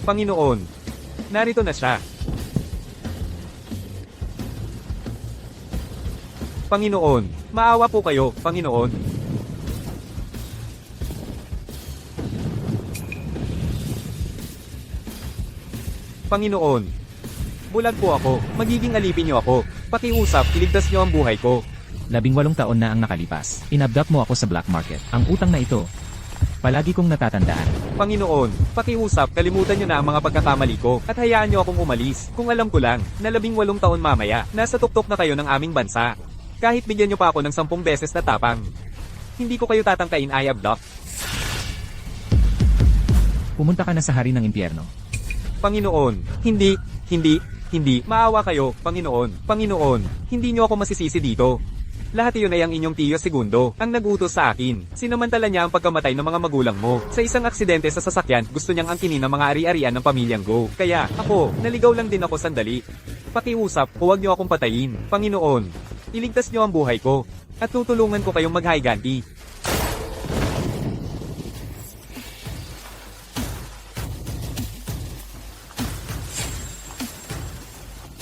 Panginoon. Narito na siya. Panginoon, maawa po kayo, Panginoon. Panginoon. Bulag po ako, magiging alipin niyo ako. Pakiusap, iligtas niyo ang buhay ko. 18 taon na ang nakalipas. Inabduct mo ako sa black market. Ang utang na ito, palagi kong natatandaan. Panginoon, pakiusap, kalimutan niyo na ang mga pagkakamali ko, at hayaan niyo akong umalis. Kung alam ko lang, na 18 taon mamaya, nasa tuktok na kayo ng aming bansa. Kahit bigyan niyo pa ako ng 10 beses na tapang. Hindi ko kayo tatangkain, I abduct. Pumunta ka na sa hari ng impyerno. Panginoon, hindi, maawa kayo, Panginoon. Panginoon, hindi niyo ako masisisi dito. Lahat iyon ay ang inyong tiyo segundo, ang nag-utos sa akin. Sinamantala niya ang pagkamatay ng mga magulang mo. Sa isang aksidente sa sasakyan, gusto niyang angkinin ang mga ari-arian ng pamilyang Go. Kaya, ako, naligaw lang din ako sandali. Pakiusap, huwag niyo akong patayin. Panginoon, iligtas niyo ang buhay ko, at tutulungan ko kayong maghiganti.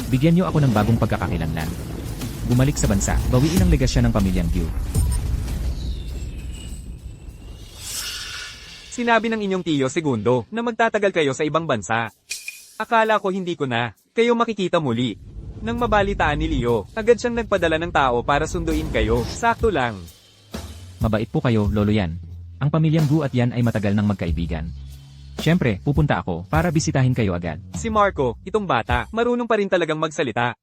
Bigyan niyo ako ng bagong pagkakakilanlan. Bumalik sa bansa, bawiin ang legasyon ng pamilyang Gu. Sinabi ng inyong tiyo segundo na magtatagal kayo sa ibang bansa. Akala ko hindi ko na kayo makikita muli. Nang mabalitaan ni Leo, agad siyang nagpadala ng tao para sunduin kayo. Sakto lang. Mabait po kayo, Lolo Yan. Ang pamilyang Gu at Yan ay matagal nang magkaibigan. Siyempre, pupunta ako para bisitahin kayo agad. Si Marco, itong bata, marunong pa rin talagang magsalita.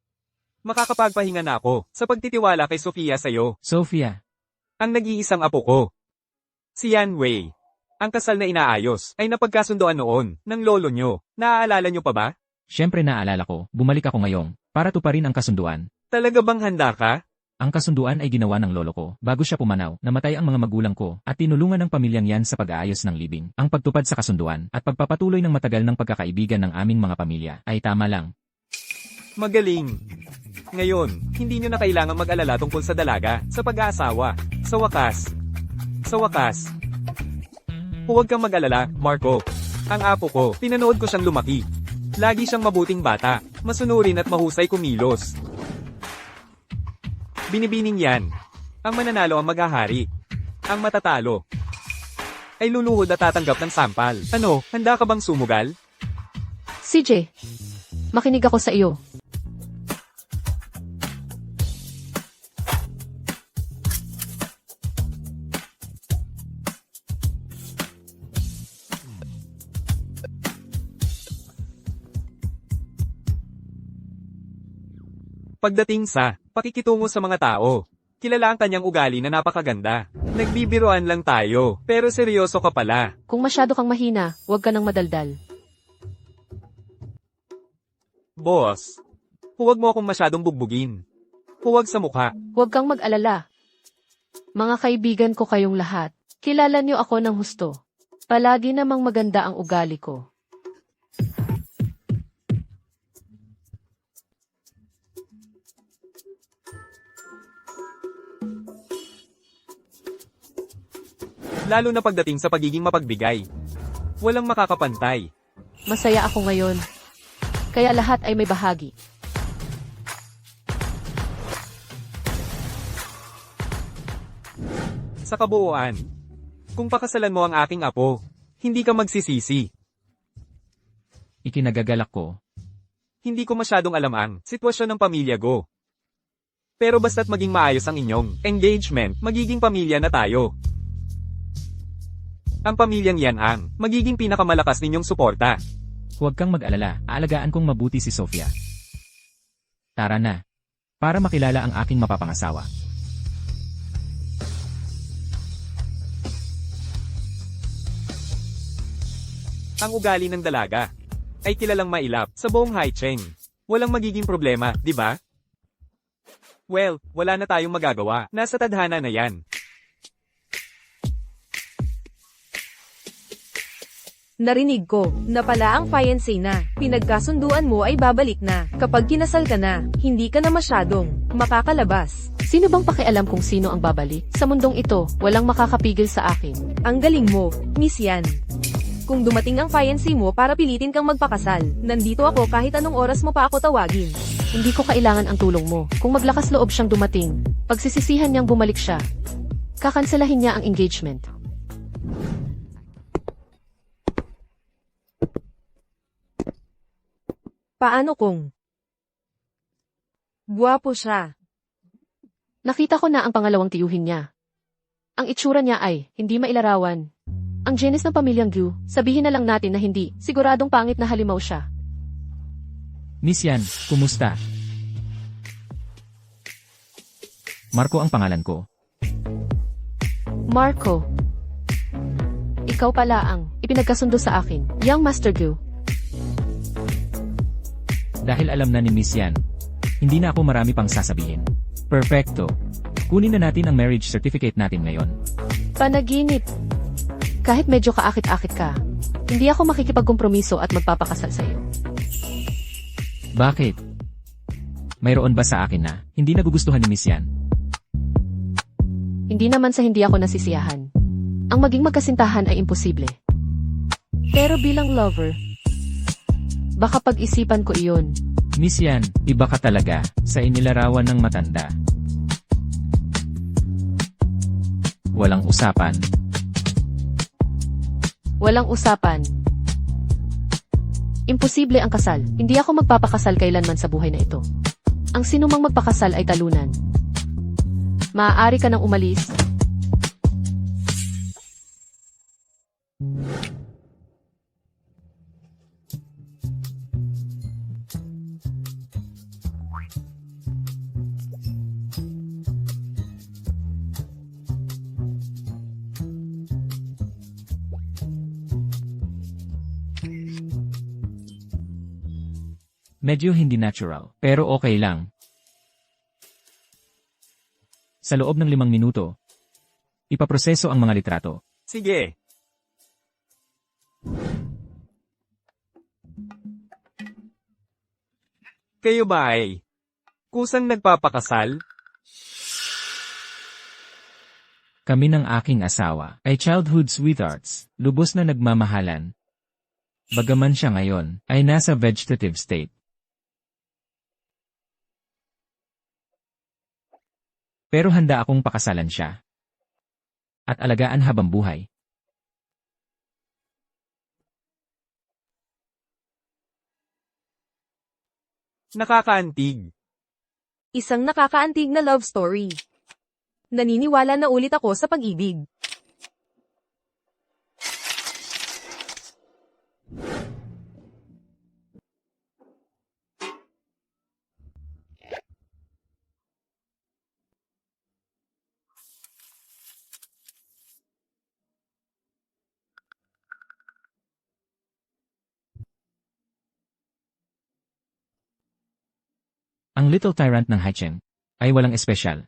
Makakapagpahinga na ako sa pagtitiwala kay Sofia sa'yo. Sophia, Ang nag-iisang apo ko. Si Yan Wei. Ang kasal na inaayos ay napagkasundoan noon ng lolo nyo. Naaalala nyo pa ba? siyempre naalala ko, bumalik ako ngayong, para tuparin ang kasunduan. Talaga bang handa ka? Ang kasunduan ay ginawa ng lolo ko, bago siya pumanaw, namatay ang mga magulang ko, at tinulungan ng pamilyang Yan sa pag-aayos ng libing. Ang pagtupad sa kasunduan, at pagpapatuloy ng matagal ng pagkakaibigan ng aming mga pamilya, ay tama lang. Magaling. Ngayon, hindi nyo na kailangan mag-alala tungkol sa dalaga, sa pag-aasawa. Sa wakas, huwag kang mag-alala, Marco. Ang apo ko, pinanood ko siyang lumaki. Lagi siyang mabuting bata, masunurin at mahusay kumilos. Binibining Yan. Ang mananalo ang maghahari. Ang matatalo ay luluhod at tatanggap ng sampal. Ano, handa ka bang sumugal? CJ, makinig ako sa iyo. Pagdating sa pakikitungo sa mga tao, kilala ang kanyang ugali na napakaganda. Nagbibiroan lang tayo, pero seryoso ka pala. Kung masyado kang mahina, huwag ka nang madaldal. Boss, huwag mo akong masyadong bugbugin. Huwag sa mukha. Huwag kang mag-alala. Mga kaibigan ko kayong lahat, kilala niyo ako ng husto. Palagi namang maganda ang ugali ko. Lalo na pagdating sa pagiging mapagbigay. Walang makakapantay. Masaya ako ngayon. Kaya lahat ay may bahagi. Sa kabuuan, kung pakasalan mo ang aking apo, hindi ka magsisisi. Ikinagagalak ko, Hindi ko masyadong alam ang sitwasyon ng pamilya Go. Pero basta't maging maayos ang inyong engagement, magiging pamilya na tayo. Ang pamilyang Yan ang magiging pinakamalakas ninyong suporta. huwag kang mag-alala, aalagaan kong mabuti si Sophia. Tara na. Para makilala ang aking mapapangasawa. Ang ugali ng dalaga ay kilalang mailap sa buong Haicheng. Walang magiging problema, di ba? Well, wala na tayong magagawa. Nasa tadhana na yan. Narinig ko, na pala ang fiancé na. Pinagkasunduan mo ay babalik na. Kapag kinasal ka na, hindi ka na masyadong makakalabas. Sino bang pakialam kung sino ang babalik? Sa mundong ito, walang makakapigil sa akin. Ang galing mo, Miss Yan. Kung dumating ang fiancé mo para pilitin kang magpakasal, nandito ako kahit anong oras mo pa ako tawagin. Hindi ko kailangan ang tulong mo. Kung maglakas loob siyang dumating, pagsisisihan niyang bumalik siya. Kakanselahin niya ang engagement. Paano kung guwapo siya? Nakita ko na ang pangalawang tiyuhin niya. Ang itsura niya ay hindi mailarawan. Ang genes ng pamilyang Gu, sabihin na lang natin na hindi, siguradong pangit na halimaw siya. Miss Yan, kumusta? Marco ang pangalan ko. Marco. Ikaw pala ang ipinagkasundo sa akin, Young Master Gu. Dahil alam na ni Miss Yan, hindi na ako marami pang sasabihin. Perfecto. Kunin na natin ang marriage certificate natin ngayon. Panaginip. Kahit medyo kaakit-akit ka, hindi ako makikipagkompromiso at magpapakasal sa iyo. Bakit? Mayroon ba sa akin na hindi nagugustuhan ni Miss Yan? Hindi naman sa hindi ako nasisiyahan. Ang maging magkasintahan ay imposible. Pero bilang lover, baka pag-isipan ko iyon. Miss Yan, iba ka talaga sa inilarawan ng matanda. Walang usapan. Walang usapan. Imposible ang kasal. Hindi ako magpapakasal kailanman sa buhay na ito. Ang sinumang magpakasal ay talunan. Maaari ka nang umalis. Medyo hindi natural, pero okay lang. Sa loob ng 5 minuto, ipaproseso ang mga litrato. Sige. Kayo ba ay kusang nagpapakasal? Kami ng aking asawa ay childhood sweethearts, lubos na nagmamahalan. Bagaman siya ngayon ay nasa vegetative state. Pero handa akong pakasalan siya. At alagaan habang buhay. Nakakaantig. Isang nakakaantig na love story. Naniniwala na ulit ako sa pag-ibig. Ang Little Tyrant ng Haicheng ay walang espesyal.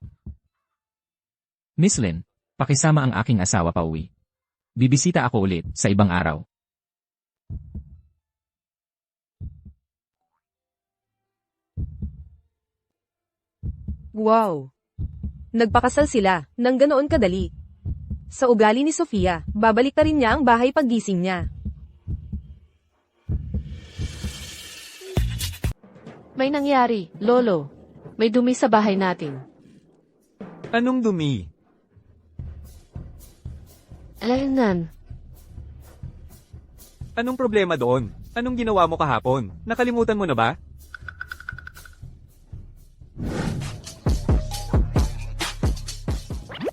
Miss Lin, pakisama ang aking asawa pauwi. Bibisita ako ulit sa ibang araw. Wow! Nagpakasal sila, nang ganoon kadali. Sa ugali ni Sofia, babalik pa rin niya ang bahay paggising niya. May nangyari, Lolo. May dumi sa bahay natin. Anong dumi? Alanan. Anong problema doon? Anong ginawa mo kahapon? Nakalimutan mo na ba?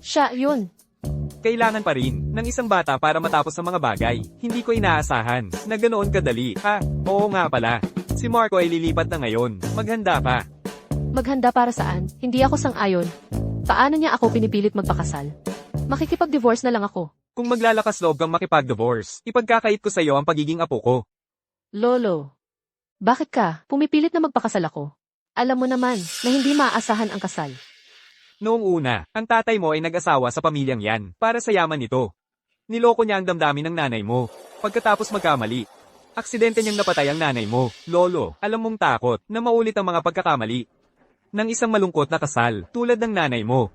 Siya, yun. Kailangan pa rin ng isang bata para matapos ang mga bagay. Hindi ko inaasahan na ganoon kadali. Oo nga pala. Si Marco ay lilipat na ngayon. Maghanda ka. Maghanda para saan? Hindi ako sang-ayon. Paano niya ako pinipilit magpakasal? Makikipag-divorce na lang ako. Kung maglalakas loob kang makipag-divorce, ipagkakait ko sa iyo ang pagiging apo ko. Lolo. Bakit ka? Pumipilit na magpakasal ako. Alam mo naman na hindi maaasahan ang kasal. Noong una, ang tatay mo ay nag-asawa sa pamilyang yan para sa yaman nito. Niloko niya ang damdamin ng nanay mo. Pagkatapos magkamali, aksidente niyang napatay ang nanay mo. Lolo, alam mong takot na maulit ang mga pagkakamali ng isang malungkot na kasal tulad ng nanay mo.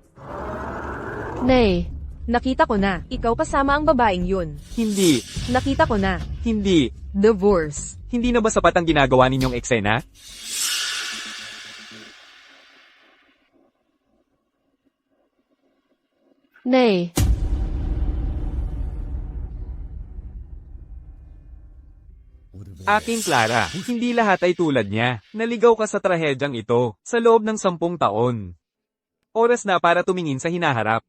Nay, Nakita ko na, ikaw kasama ang babaeng yun. Hindi, Nakita ko na. hindi. Divorce. Hindi na ba sapat ang ginagawa ninyong eksena? Nay, Aking Clara, hindi lahat ay tulad niya. Naligaw ka sa trahedyang ito, sa loob ng 10 taon. Oras na para tumingin sa hinaharap.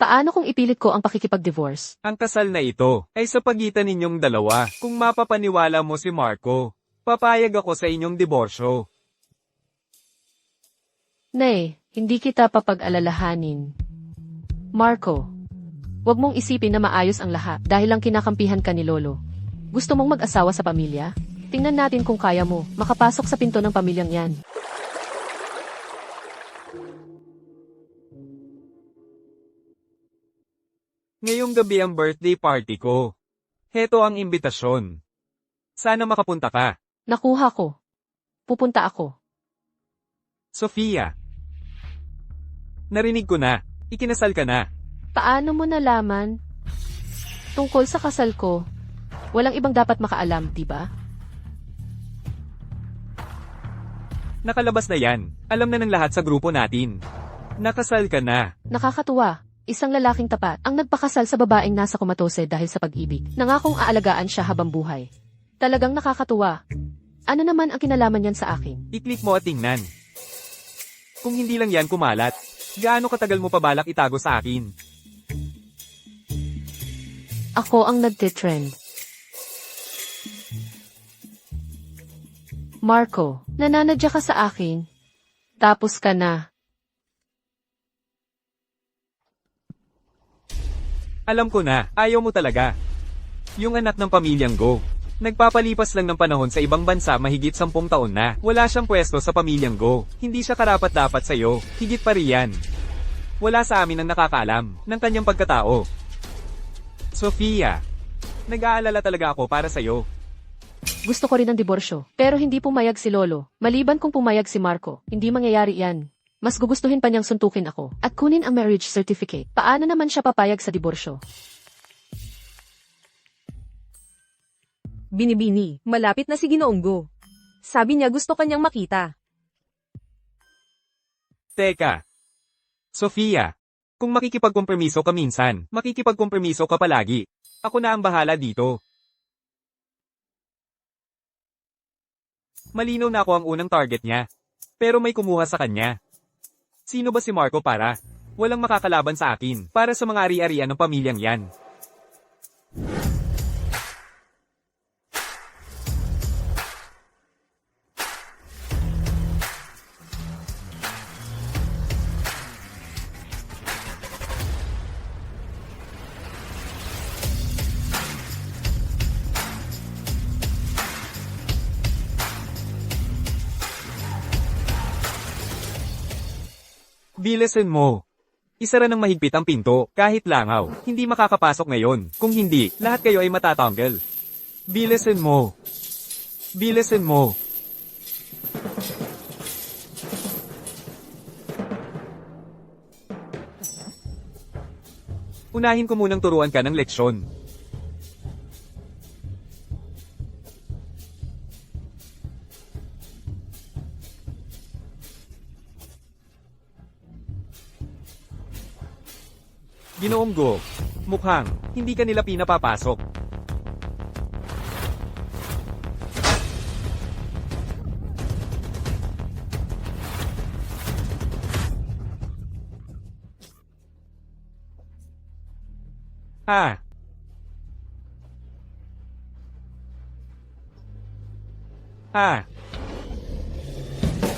paano kung ipilit ko ang pakikipag-divorce? Ang kasal na ito ay sa pagitan ninyong dalawa. Kung mapapaniwala mo si Marco, papayag ako sa inyong diborsyo. Nay, hindi kita papag-alalahanin. Marco, wag mong isipin na maayos ang lahat dahil lang kinakampihan ka ni Lolo. Gusto mong mag-asawa sa pamilya? Tingnan natin kung kaya mo makapasok sa pinto ng pamilyang yan. Ngayong gabi ang birthday party ko. Heto ang imbitasyon. Sana makapunta ka. Nakuha ko. Pupunta ako. Sofia. Narinig ko na. Ikinasal ka na. Paano mo nalaman? Tungkol sa kasal ko, walang ibang dapat makaalam, di ba? Nakalabas na yan. Alam na ng lahat sa grupo natin. Nakasal ka na. Nakakatuwa. Isang lalaking tapat ang nagpakasal sa babaeng nasa komatose dahil sa pag-ibig. Nangakong aalagaan siya habang buhay. Talagang nakakatuwa. Ano naman ang kinalaman niyan sa akin? I-click mo at tingnan. Kung hindi lang yan kumalat, gaano katagal mo pa balak itago sa akin? Ako ang nagtitrend. Marco, nananadya ka sa akin. Tapos ka na. Alam ko na, ayaw mo talaga. Yung anak ng pamilyang Go. Nagpapalipas lang ng panahon sa ibang bansa mahigit 10 taon na. Wala siyang pwesto sa pamilyang Go. Hindi siya karapat-dapat sa'yo. Higit pa riyan. Wala sa amin ang nakakaalam ng kanyang pagkatao. Sofia, nag-aalala talaga ako para sa'yo. Gusto ko rin ng diborsyo. Pero hindi pumayag si Lolo. Maliban kung pumayag si Marco, hindi mangyayari yan. Mas gugustuhin pa niyang suntukin ako at kunin ang marriage certificate. Paano naman siya papayag sa diborsyo? Binibini, malapit na si Ginoong Go. Sabi niya gusto kanyang makita. Teka. Sofia, kung makikipagkompromiso ka minsan, makikipagkompromiso ka palagi. Ako na ang bahala dito. Malinaw na ako ang unang target niya. Pero may kumuha sa kanya. Sino ba si Marco para? Walang makakalaban sa akin, para sa mga ari-arian ng pamilyang yan. Bilisan mo. Isara ng mahigpit ang pinto, kahit langaw. Hindi makakapasok ngayon. Kung hindi, lahat kayo ay matatanggal. Bilisan mo. Bilisan mo. Unahin ko munang turuan ka ng leksyon. Ginoong Go, mukhang hindi ka nila pinapapasok. Ha? Ha?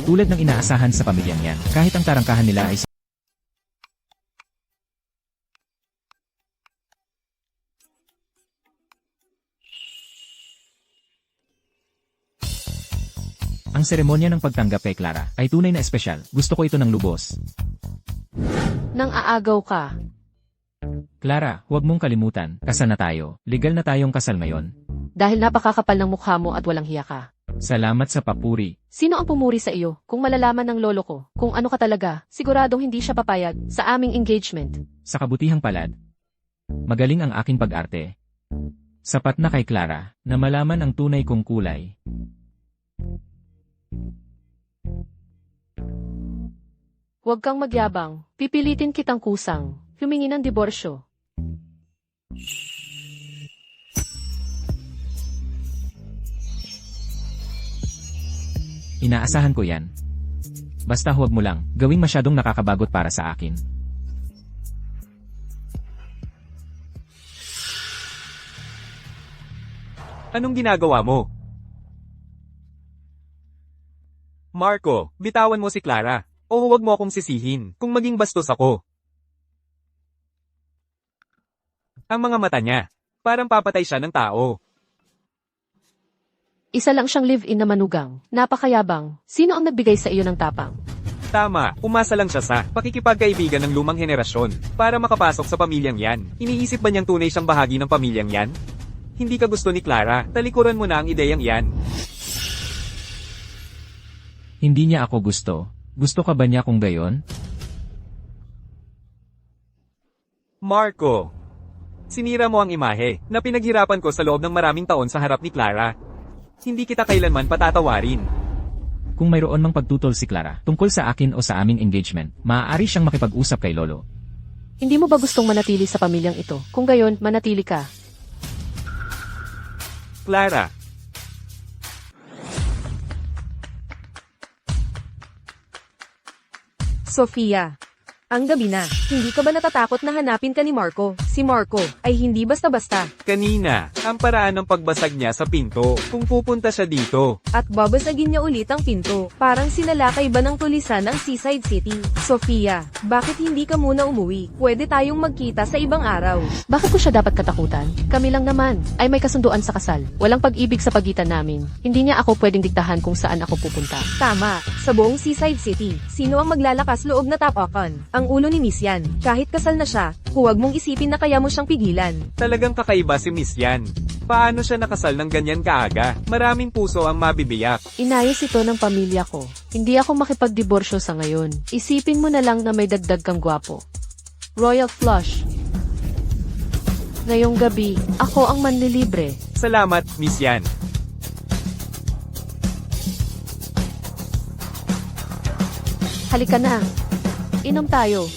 Tulad ng inaasahan sa pamilyang yan, kahit ang tarangkahan nila ay ang seremonya ng pagtanggap kay Clara ay tunay na espesyal. Gusto ko ito ng lubos. Nang aagaw ka. Clara, huwag mong kalimutan, kasal na tayo. Legal na tayong kasal ngayon. Dahil napakakapal ng mukha mo at walang hiya ka. Salamat sa papuri. Sino ang pumuri sa iyo? Kung malalaman ng lolo ko, kung ano ka talaga, siguradong hindi siya papayag sa aming engagement. Sa kabutihang palad. Magaling ang aking pag-arte. Sapat na kay Clara na malaman ang tunay kong kulay. Huwag kang magyabang, pipilitin kitang kusang, humingi ng diborsyo. Inaasahan ko yan. Basta huwag mo lang, gawing masyadong nakakabagot para sa akin. Anong ginagawa mo? Marco, bitawan mo si Clara. O huwag mo akong sisihin kung maging bastos ako. Ang mga mata niya, parang papatay siya ng tao. Isa lang siyang live-in na manugang, napakayabang, sino ang nagbigay sa iyo ng tapang? Tama, umasa lang siya sa pakikipagkaibigan ng lumang henerasyon para makapasok sa pamilyang yan. Iniisip ba niyang tunay siyang bahagi ng pamilyang yan? Hindi ka gusto ni Clara, talikuran mo na ang ideyang yan. Hindi niya ako gusto. Gusto ka ba niya kung gayon? Marco, sinira mo ang imahe na pinaghirapan ko sa loob ng maraming taon sa harap ni Clara. Hindi kita kailanman patatawarin. Kung mayroon mang pagtutol si Clara tungkol sa akin o sa aming engagement, maaari siyang makipag-usap kay Lolo. Hindi mo ba gustong manatili sa pamilyang ito? Kung gayon, manatili ka. Clara, Sofia. Ang gabi na, hindi ka ba natatakot na hanapin ka ni Marco? Si Marco ay hindi basta-basta kanina, ang paraan ng pagbasag niya sa pinto kung pupunta siya dito. at babasagin niya ulit ang pinto. Parang sinalakay ba ng tulisan ng Seaside City? Sofia, bakit hindi ka muna umuwi? Pwede tayong magkita sa ibang araw. Bakit ko siya dapat katakutan? Kami lang naman, ay may kasunduan sa kasal. Walang pag-ibig sa pagitan namin. Hindi niya ako pwedeng diktahan kung saan ako pupunta. Tama, sa buong Seaside City, sino ang maglalakas loob na tapakan? Ang ulo ni Miss Yan. Kahit kasal na siya, huwag mong isipin na kaya mo siyang pigilan. Talagang kakaiba si Miss Yan. Paano siya nakasal ng ganyan kaaga? Maraming puso ang mabibiyak. Inayos ito ng pamilya ko. Hindi ako makipagdiborsyo sa ngayon. Isipin mo na lang na may dagdag kang gwapo. Royal Flush. Ngayong gabi, ako ang manlilibre. Salamat, Miss Yan. Halika na. Inom tayo.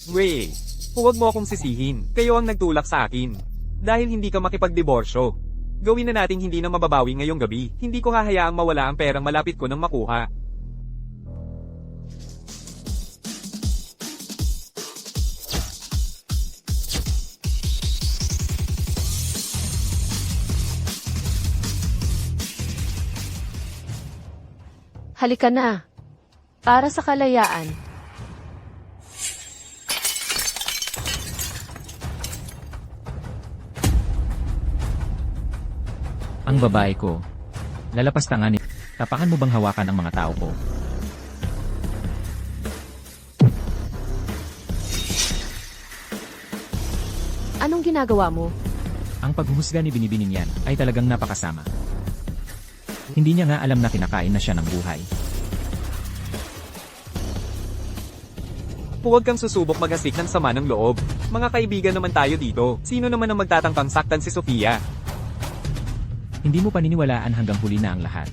Ray, huwag mo akong sisihin. Kayo ang nagtulak sa akin. Dahil hindi ka makipagdiborsyo. Gawin na nating hindi na mababawi ngayong gabi. Hindi ko hahayaang mawala ang perang malapit ko nang makuha. Halika na. Para sa kalayaan. Ang babae ko. Lalapastangan ni. Tapakan mo bang hawakan ang mga tao ko? Anong ginagawa mo? Ang paghuhusga ni Binibining yan ay talagang napakasama. Hindi niya nga alam na kinakain na siya ng buhay. Huwag kang susubok maghasik ng sama ng loob. Mga kaibigan naman tayo dito. Sino naman ang magtatangkang saktan si Sofia? Hindi mo paniniwalaan hanggang huli na ang lahat.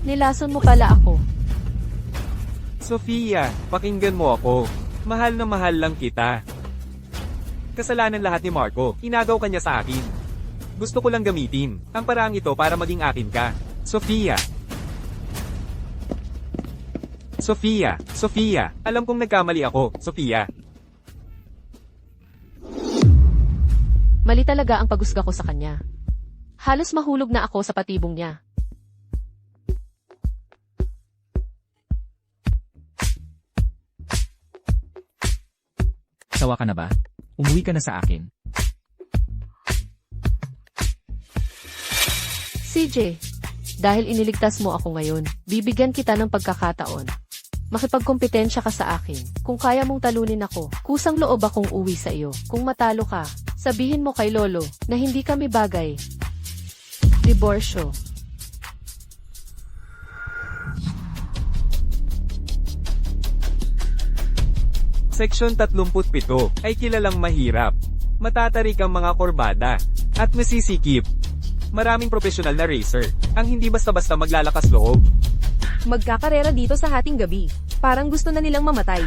Nilason mo pala ako. Sofia, pakinggan mo ako. Mahal na mahal lang kita. Kasalanan lahat ni Marco. Inagaw ka niya sa akin. Gusto ko lang gamitin ang paraang ito para maging akin ka. Sofia. Sofia, Sofia, alam kong nagkamali ako, Sofia. Mali talaga ang paghusga ko sa kanya. Halos mahulog na ako sa patibong niya. Sawa ka na ba? Umuwi ka na sa akin. CJ, dahil iniligtas mo ako ngayon, bibigyan kita ng pagkakataon. Makipagkompetensya ka sa akin. Kung kaya mong talunin ako, kusang loob akong uwi sa iyo. Kung matalo ka, sabihin mo kay Lolo na hindi kami bagay. Diborsyo. Seksyon 37 ay kilalang mahirap. Matatarik ang mga korbada. At masisikip. Maraming profesional na racer. Ang hindi basta-basta maglalakas loob. Magkakarera dito sa hating gabi. Parang gusto na nilang mamatay.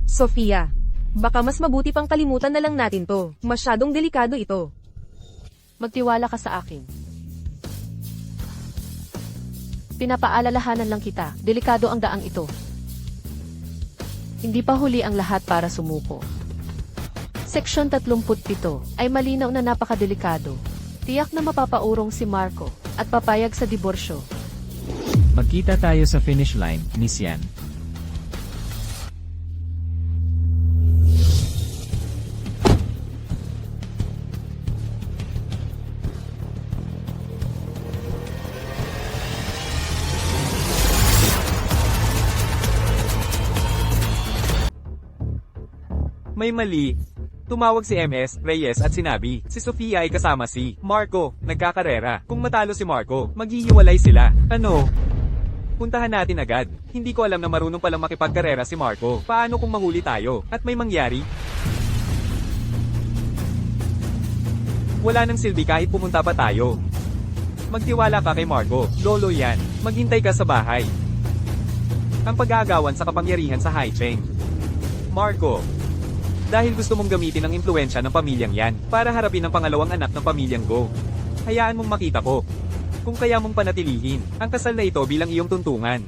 Sofia, baka mas mabuti pang kalimutan na lang natin to. Masyadong delikado ito. Magtiwala ka sa akin. Pinapaalalahanan lang kita, delikado ang daang ito. Hindi pa huli ang lahat para sumuko. Seksyon 37 ay malinaw na napakadelikado. Tiyak na mapapaurong si Marco at papayag sa diborsyo. Magkita tayo sa finish line, Miss Yan. May mali. Tumawag si MS Reyes at sinabi, si Sofia ay kasama si Marco, nagkakarera. Kung matalo si Marco, maghihiwalay sila. Ano? Puntahan natin agad. Hindi ko alam na marunong palang makipagkarera si Marco. Paano kung mahuli tayo? At may mangyari? Wala nang silbi kahit pumunta pa tayo. Magtiwala ka kay Marco. Lolo yan. Maghintay ka sa bahay. Ang pag-aagawan sa kapangyarihan sa Haicheng. Marco. Dahil gusto mong gamitin ang impluensya ng pamilyang yan para harapin ang pangalawang anak ng pamilyang Go. Hayaan mong makita ko. Kung kaya mong panatilihin ang kasal na ito bilang iyong tuntungan.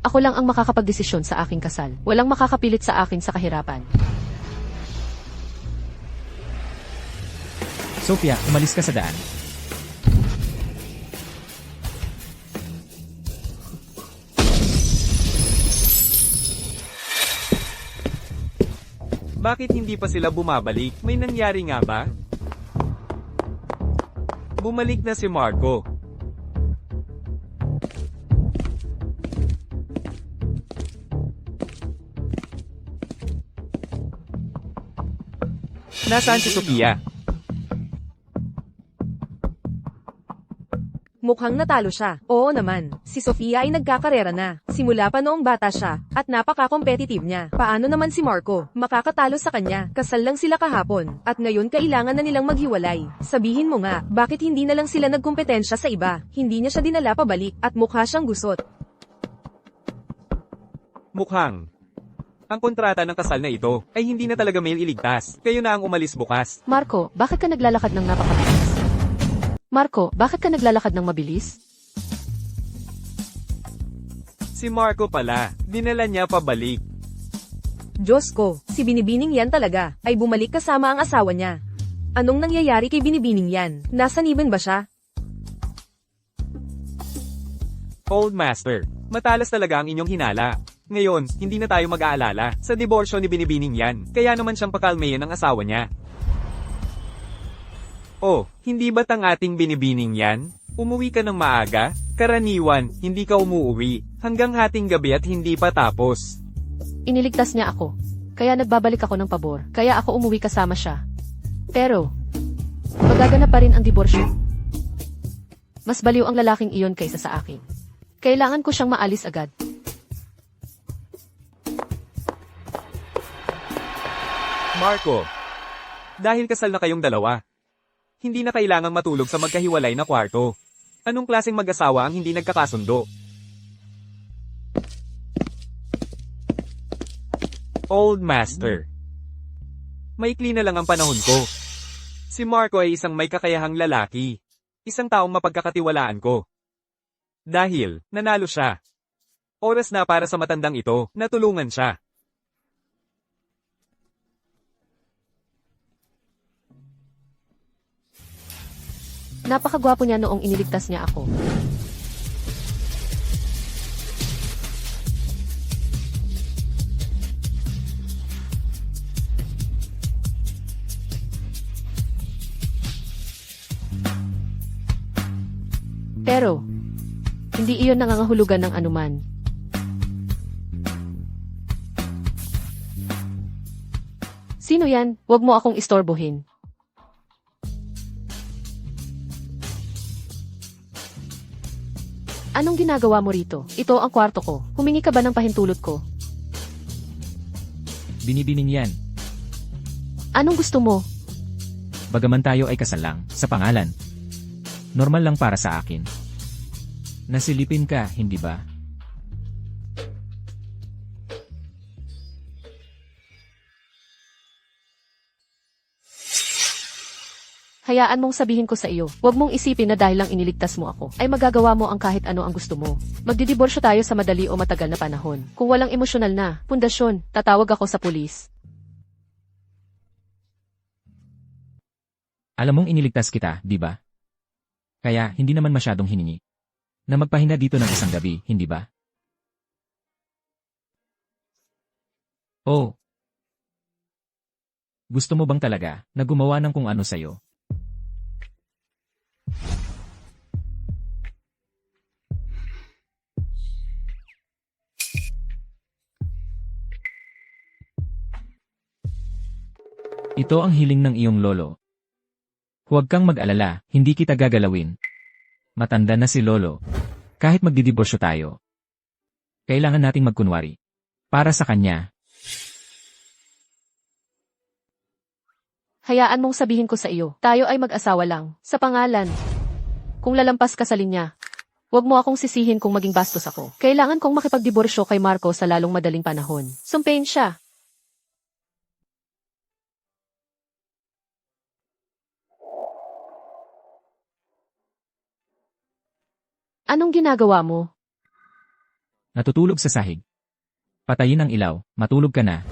Ako lang ang makakapagdesisyon sa aking kasal. Walang makakapilit sa akin sa kahirapan. Sophia, umalis ka sa daan. Bakit hindi pa sila bumabalik? May nangyari nga ba? Bumalik na si Marco. Nasaan si Sofia? Mukhang natalo siya. Oo naman, si Sofia ay nagkakarera na. Simula pa noong bata siya, at napaka-competitive niya. Paano naman si Marco? Makakatalo sa kanya. Kasal lang sila kahapon, at ngayon kailangan na nilang maghiwalay. Sabihin mo nga, bakit hindi na lang sila nagkompetensya sa iba? Hindi niya siya dinala pabalik, at mukha siyang gusot. Mukhang. Ang kontrata ng kasal na ito ay hindi na talaga mail iligtas. Kayo na ang umalis bukas. Marco, bakit ka naglalakad ng napakabilis? Marco, bakit ka naglalakad ng mabilis? Si Marco pala. Dinala niya pabalik. Diyos ko, si Binibining yan talaga, ay bumalik kasama ang asawa niya. Anong nangyayari kay Binibining yan? Nasa Niben ba siya? Old Master, matalas talaga ang inyong hinala. Ngayon, hindi na tayo mag-aalala sa diborsyo ni Binibining yan. Kaya naman siyang pakalmayan ng asawa niya. Oh, hindi ba't ang ating Binibining yan? Umuwi ka ng maaga? Karaniwan, hindi ka umuwi. Hanggang hating gabi at hindi pa tapos. Iniligtas niya ako. Kaya nagbabalik ako ng pabor. Kaya ako umuwi kasama siya. Pero, magaganap pa rin ang diborsyo. Mas baliw ang lalaking iyon kaysa sa akin. Kailangan ko siyang maalis agad. Marco, dahil kasal na kayong dalawa, hindi na kailangang matulog sa magkahiwalay na kwarto. Anong klaseng mag-asawa ang hindi nagkakasundo? Old Master. Maikli na lang ang panahon ko. Si Marco ay isang may kakayahang lalaki. Isang taong mapagkakatiwalaan ko. Dahil, nanalo siya. Oras na para sa matandang ito, na tulungan siya. Napakagwapo niya noong iniligtas niya ako. Pero, hindi iyon nangangahulugan ng anuman. Sino yan? Huwag mo akong istorbohin. Anong ginagawa mo rito? Ito ang kwarto ko. Humingi ka ba ng pahintulot ko? Binibining yan. Anong gusto mo? Bagaman tayo ay kasal lang, sa pangalan. Normal lang para sa akin. Nasilipin ka, hindi ba? Hayaan mong sabihin ko sa iyo, huwag mong isipin na dahil lang iniligtas mo ako, ay magagawa mo ang kahit ano ang gusto mo. Magdidiborsyo tayo sa madali o matagal na panahon. Kung walang emosyonal na pundasyon, tatawag ako sa pulis. Alam mong iniligtas kita, di ba? Kaya, hindi naman masyadong hiningi. Na magpahinga dito ng isang gabi, hindi ba? Oh. Gusto mo bang talaga na gumawa ng kung ano sa'yo? Ito ang hiling ng iyong lolo. Huwag kang mag-alala, hindi kita gagalawin. Matanda na si lolo. Kahit magdidiborsyo tayo. Kailangan nating magkunwari. Para sa kanya. Hayaan mong sabihin ko sa iyo, tayo ay mag-asawa lang, sa pangalan. Kung lalampas ka sa linya, huwag mo akong sisihin kung maging bastos ako. Kailangan kong makipagdiborsyo kay Marco sa lalong madaling panahon. Sumpain siya. Anong ginagawa mo? Natutulog sa sahig. Patayin ang ilaw, matulog ka na.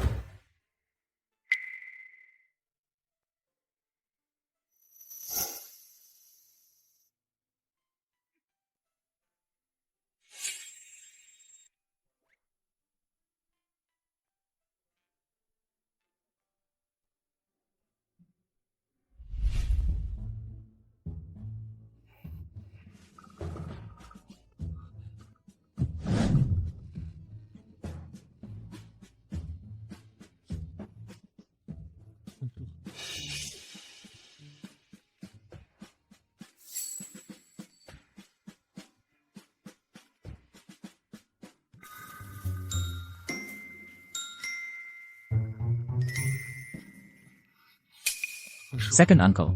Second uncle.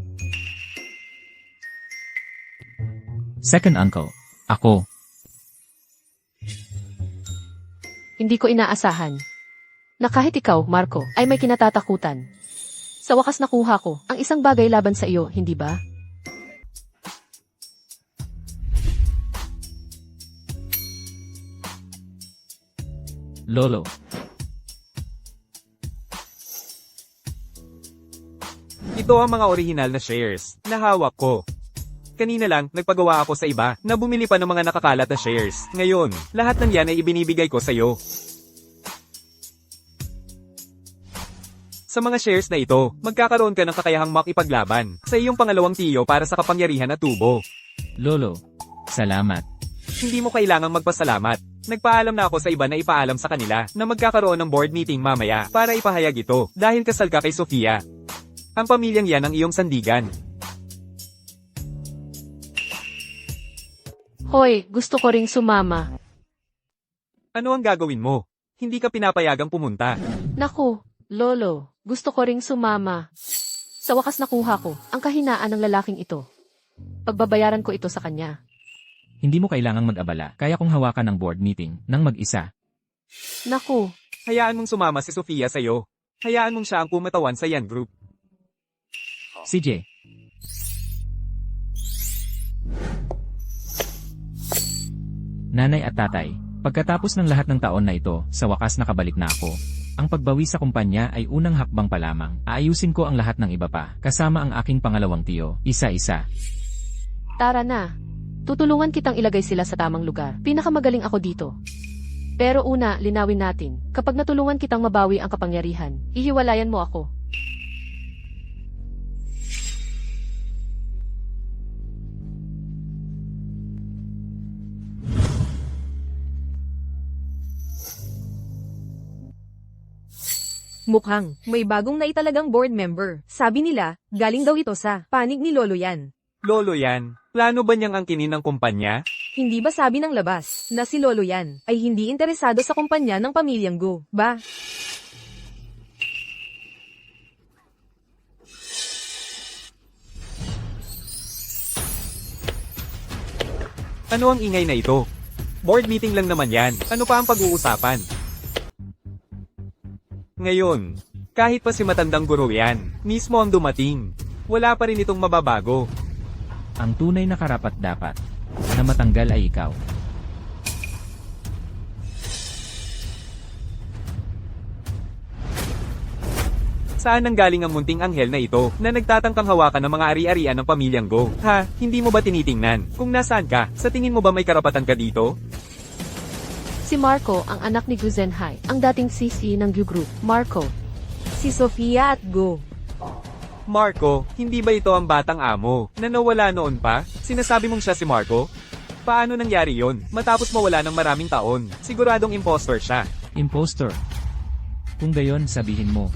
Second uncle. Ako. Hindi ko inaasahan na kahit ikaw, Marco, ay may kinatatakutan. Sa wakas nakuha ko ang isang bagay laban sa iyo, hindi ba? Lolo. Ito ang mga orihinal na shares na hawak ko. Kanina lang, nagpagawa ako sa iba na bumili pa ng mga nakakalat na shares. Ngayon, lahat ng yan ay ibinibigay ko sa iyo. Sa mga shares na ito, magkakaroon ka ng kakayahang makipaglaban sa iyong pangalawang tiyo para sa kapangyarihan at tubo. Lolo. Salamat. Hindi mo kailangang magpasalamat. Nagpaalam na ako sa iba na ipaalam sa kanila na magkakaroon ng board meeting mamaya para ipahayag ito dahil kasal ka kay Sofia. Ang pamilyang yan ang iyong sandigan. Hoy, gusto ko ring sumama. Ano ang gagawin mo? Hindi ka pinapayagang pumunta. Naku, Lolo, gusto ko ring sumama. Sa wakas nakuha ko ang kahinaan ng lalaking ito. Pagbabayaran ko ito sa kanya. Hindi mo kailangang mag-abala, kaya kong hawakan ng board meeting nang mag-isa. Naku, Hayaan mong sumama si Sofia sa'yo. Hayaan mong siya ang pumatawan sa yan group. CJ. Nanay at tatay, pagkatapos ng lahat ng taon na ito, sa wakas nakabalik na ako. Ang pagbawi sa kumpanya ay unang hakbang pa lamang. Aayusin ko ang lahat ng iba pa, kasama ang aking pangalawang tiyo, isa-isa. Tara na. Tutulungan kitang ilagay sila sa tamang lugar. Pinakamagaling ako dito. Pero una, linawin natin. Kapag natulungan kitang mabawi ang kapangyarihan, ihiwalayan mo ako. Mukhang may bagong naitalagang board member. Sabi nila, galing daw ito sa panig ni Lolo yan. Lolo yan. Plano ba niyang angkinin ng kumpanya? Hindi ba sabi ng labas na si Lolo yan ay hindi interesado sa kumpanya ng pamilyang Go, ba? Ano ang ingay na ito? Board meeting lang naman yan. Ano pa ang pag-uusapan? Ngayon, kahit pa si matandang guro yan, mismo ang dumating. Wala pa rin itong mababago. Ang tunay na karapat-dapat na matanggal ay ikaw. Saan nanggaling ang munting anghel na ito na nagtatangkang hawakan ng mga ari-arian ng pamilyang Go? Ha, hindi mo ba tinitingnan? Kung nasaan ka, sa tingin mo ba may karapatan ka dito? Si Marco, ang anak ni Guzenhai, ang dating CC ng Gu Group. Marco, Si Sofia at Go. Marco, hindi ba ito ang batang amo na nawala noon pa? Sinasabi mong siya si Marco? Paano nangyari yon? Matapos mawala ng maraming taon, siguradong impostor siya. Impostor. Kung gayon, sabihin mo.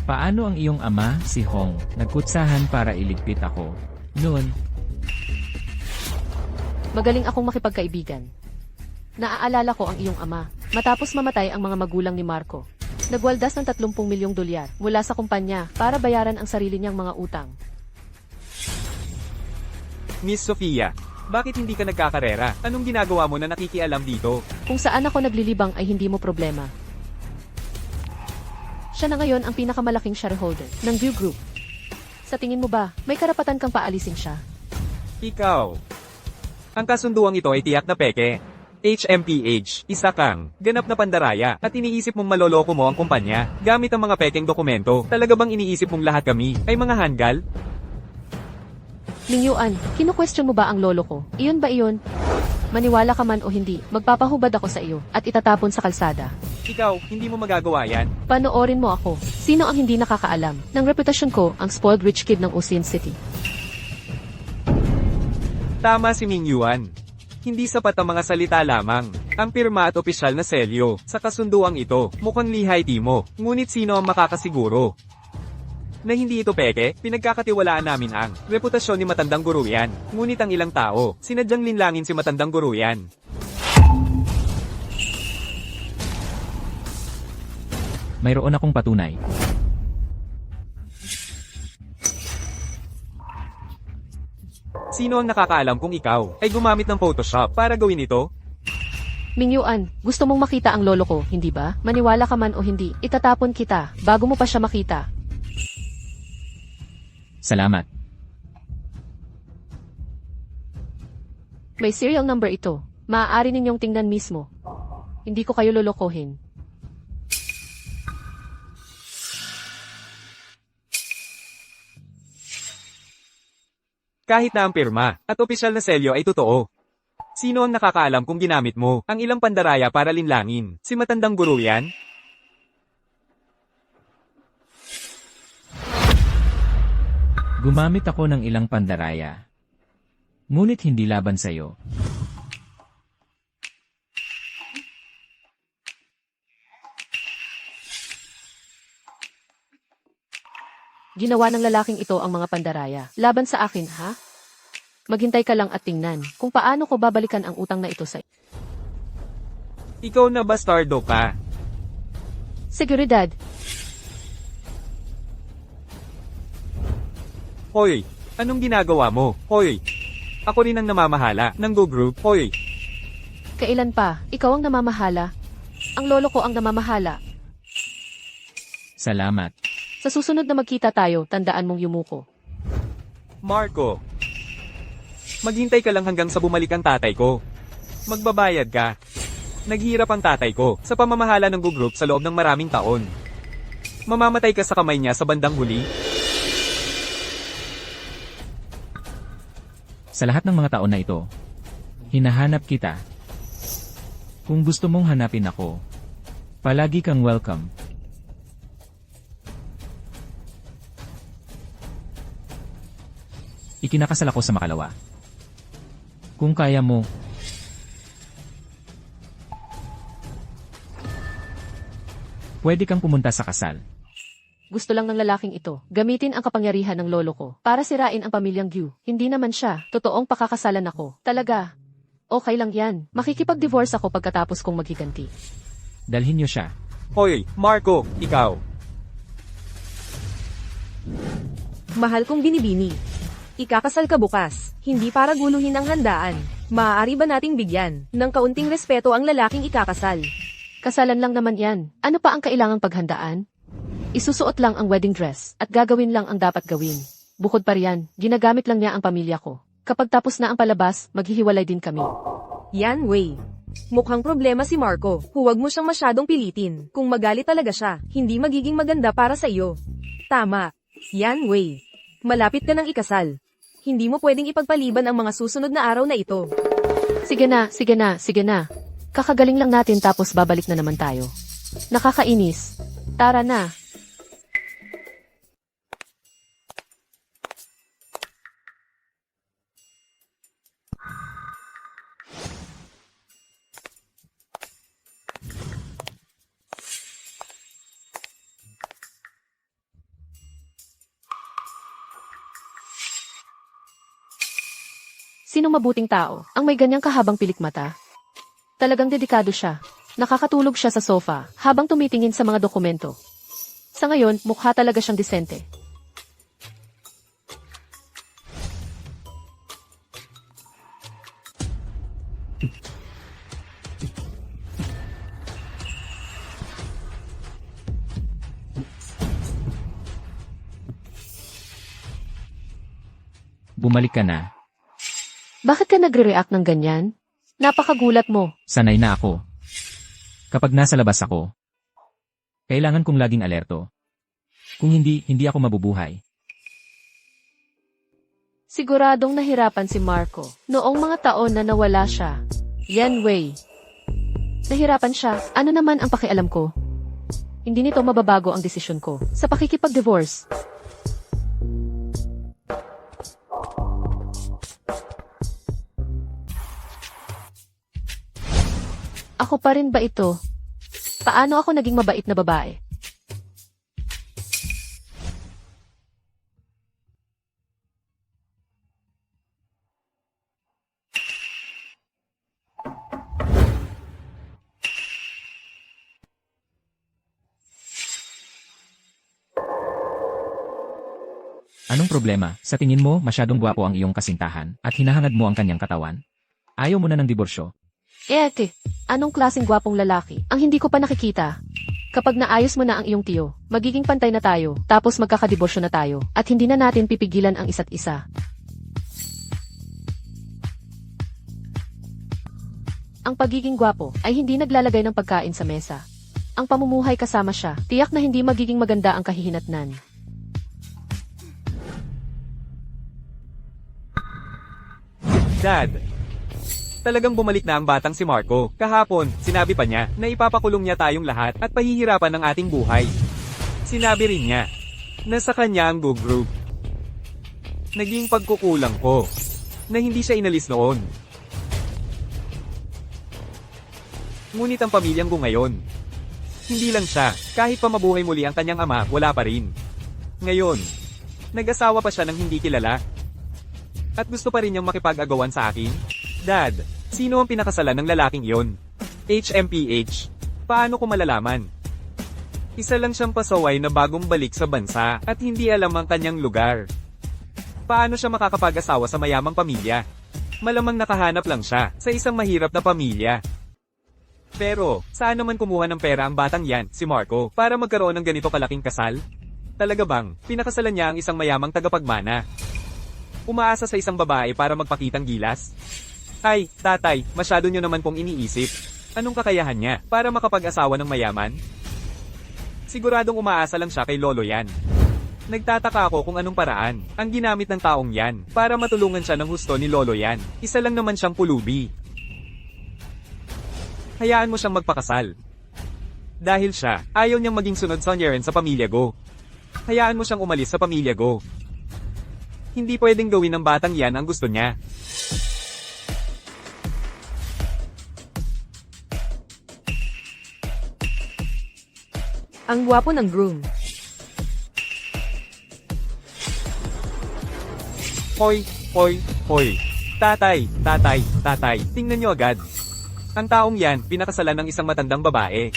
Paano ang iyong ama, si Hong, nagkutsahan para iligpit ako? Noon, magaling akong makipagkaibigan. Naaalala ko ang iyong ama. Matapos mamatay ang mga magulang ni Marco, nagwaldas ng 30 milyong dolyar mula sa kumpanya para bayaran ang sarili niyang mga utang. Miss Sofia, bakit hindi ka nagkakarera? Anong ginagawa mo na nakikialam dito? Kung saan ako naglilibang ay hindi mo problema. Siya na ngayon ang pinakamalaking shareholder ng View Group. Sa tingin mo ba, may karapatan kang paalisin siya? Ikaw. Ang kasunduang ito ay tiyak na peke. HMPH, isa kang ganap na pandaraya at iniisip mong maloloko mo ang kumpanya gamit ang mga pekeng dokumento. Talaga bang iniisip mong lahat kami ay mga hanggal? Mingyuan, kinu-question mo ba ang lolo ko? Iyon ba iyon? Maniwala ka man o hindi, magpapahubad ako sa iyo at itatapon sa kalsada. Ikaw, hindi mo magagawa yan. Panoorin mo ako. Sino ang hindi nakakaalam ng reputasyon ko, ang spoiled rich kid ng Usin City? Tama si Ming Yuan. Hindi sapat ang mga salita lamang. Ang pirma at opisyal na selyo sa kasunduang ito, mukhang lihay timo. Ngunit sino ang makakasiguro na hindi ito peke? Pinagkakatiwalaan namin ang reputasyon ni matandang guro yan. Ngunit ang ilang tao, sinadyang linlangin si matandang guro yan. mayroon akong patunay. Sino ang nakakaalam kung ikaw ay gumamit ng Photoshop para gawin ito? Mingyuan, gusto mong makita ang lolo ko, hindi ba? Maniwala ka man o hindi, itatapon kita, bago mo pa siya makita. Salamat. May serial number ito. Maaari ninyong tingnan mismo. Hindi ko kayo lolokohin. Kahit na ang pirma at opisyal na selyo ay totoo. Sino ang nakakaalam kung ginamit mo ang ilang pandaraya para linlangin? Si matandang guro yan? Gumamit ako ng ilang pandaraya. Ngunit hindi laban sa'yo. Ginawa ng lalaking ito ang mga pandaraya. Laban sa akin, ha? Maghintay ka lang at tingnan kung paano ko babalikan ang utang na ito sa... Ikaw na bastardo ka. Seguridad. Hoy, anong ginagawa mo? Hoy, ako rin ang namamahala ng Go Group. Hoy, Kailan pa? Ikaw ang namamahala. Ang lolo ko ang namamahala. Salamat. Sa susunod na magkita tayo, tandaan mong yumuko. Marco. Maghintay ka lang hanggang sa bumalik ang tatay ko. Magbabayad ka. Naghirap ang tatay ko sa pamamahala ng Go Group sa loob ng maraming taon. Mamamatay ka sa kamay niya sa bandang huli. Sa lahat ng mga taon na ito, hinahanap kita. Kung gusto mong hanapin ako, palagi kang welcome. Ikinakasal ako sa makalawa. Kung kaya mo, pwede kang pumunta sa kasal. Gusto lang ng lalaking ito, gamitin ang kapangyarihan ng lolo ko para sirain ang pamilyang Gyu. Hindi naman siya, totoong pakakasalan ako. Talaga. Okay lang yan. Makikipag-divorce ako pagkatapos kong maghiganti. Dalhin niyo siya. Hoy, Marco, ikaw. Mahal kong binibini. Ikakasal ka bukas, hindi para guluhin ang handaan. Maaari ba nating bigyan ng kaunting respeto ang lalaking ikakasal? Kasalan lang naman yan. Ano pa ang kailangang paghandaan? Isusuot lang ang wedding dress at gagawin lang ang dapat gawin. Bukod pa riyan, ginagamit lang niya ang pamilya ko. Kapag tapos na ang palabas, maghihiwalay din kami. Yan, Wei. Mukhang problema si Marco. Huwag mo siyang masyadong pilitin. Kung magalit talaga siya, hindi magiging maganda para sa iyo. Tama. Yan, Wei. Malapit ka ng ikasal. Hindi mo pwedeng ipagpaliban ang mga susunod na araw na ito. Sige na, sige na, sige na. Kakagaling lang natin tapos babalik na naman tayo. Nakakainis. Tara na. Sinong mabuting tao ang may ganyang kahabang pilikmata? Talagang dedikado siya. Nakakatulog siya sa sofa habang tumitingin sa mga dokumento. Sa ngayon, mukha talaga siyang disente. Bumalik ka na. Bakit ka nagre-react ng ganyan? Napakagulat mo. Sanay na ako. Kapag nasa labas ako, kailangan kong laging alerto. Kung hindi, hindi ako mabubuhay. Siguradong nahirapan si Marco noong mga taon na nawala siya. Yan, Wei. Nahirapan siya. Ano naman ang pakialam ko? Hindi nito mababago ang desisyon ko sa pakikipag-divorce. Ako pa rin ba ito? Paano ako naging mabait na babae? Anong problema? Sa tingin mo, masyadong gwapo ang iyong kasintahan at hinahangad mo ang kanyang katawan? Ayaw mo na ng diborsyo? Ete, anong klaseng gwapong lalaki ang hindi ko pa nakikita? Kapag naayos mo na ang iyong tiyo, magiging pantay na tayo, tapos magkakadiborsyo na tayo, at hindi na natin pipigilan ang isa't isa. Ang pagiging gwapo ay hindi naglalagay ng pagkain sa mesa. Ang pamumuhay kasama siya, tiyak na hindi magiging maganda ang kahihinatnan. Dad, talagang bumalik na ang batang si Marco. Kahapon, sinabi pa niya na ipapakulong niya tayong lahat at pahihirapan ng ating buhay. Sinabi rin niya na sa kanya ang group. Naging pagkukulang ko na hindi siya inalis noon. Ngunit ang pamilyang ko ngayon, hindi lang siya, kahit pa mabuhay muli ang kanyang ama, wala pa rin. Ngayon, nag-asawa pa siya ng hindi kilala. At gusto pa rin niyang makipag-agawan sa akin? Dad, sino ang pinakasalan ng lalaking iyon? HMPH. Paano ko malalaman? Isa lang siyang pasaway na bagong balik sa bansa at hindi alam ang kanyang lugar. Paano siya makakapag-asawa sa mayamang pamilya? Malamang nakahanap lang siya sa isang mahirap na pamilya. Pero, saan naman kumuha ng pera ang batang yan, si Marco, para magkaroon ng ganito kalaking kasal? Talaga bang, pinakasalan niya ang isang mayamang tagapagmana? Umaasa sa isang babae para magpakitang gilas? Ay, tatay, masyado nyo naman pong iniisip. Anong kakayahan niya para makapag-asawa ng mayaman? Siguradong umaasa lang siya kay lolo yan. Nagtataka ako kung anong paraan ang ginamit ng taong yan para matulungan siya ng husto ni Lolo yan. Isa lang naman siyang pulubi. Hayaan mo siyang magpakasal. Dahil siya, ayaw niyang maging sunod sa Nyeren sa pamilya Go. Hayaan mo siyang umalis sa pamilya Go. Hindi pwedeng gawin ng batang yan ang gusto niya. Ang gwapo ng groom. Hoy, hoy, hoy. Tatay, tatay, tatay. Tingnan niyo agad. Ang taong yan, pinakasalan ng isang matandang babae.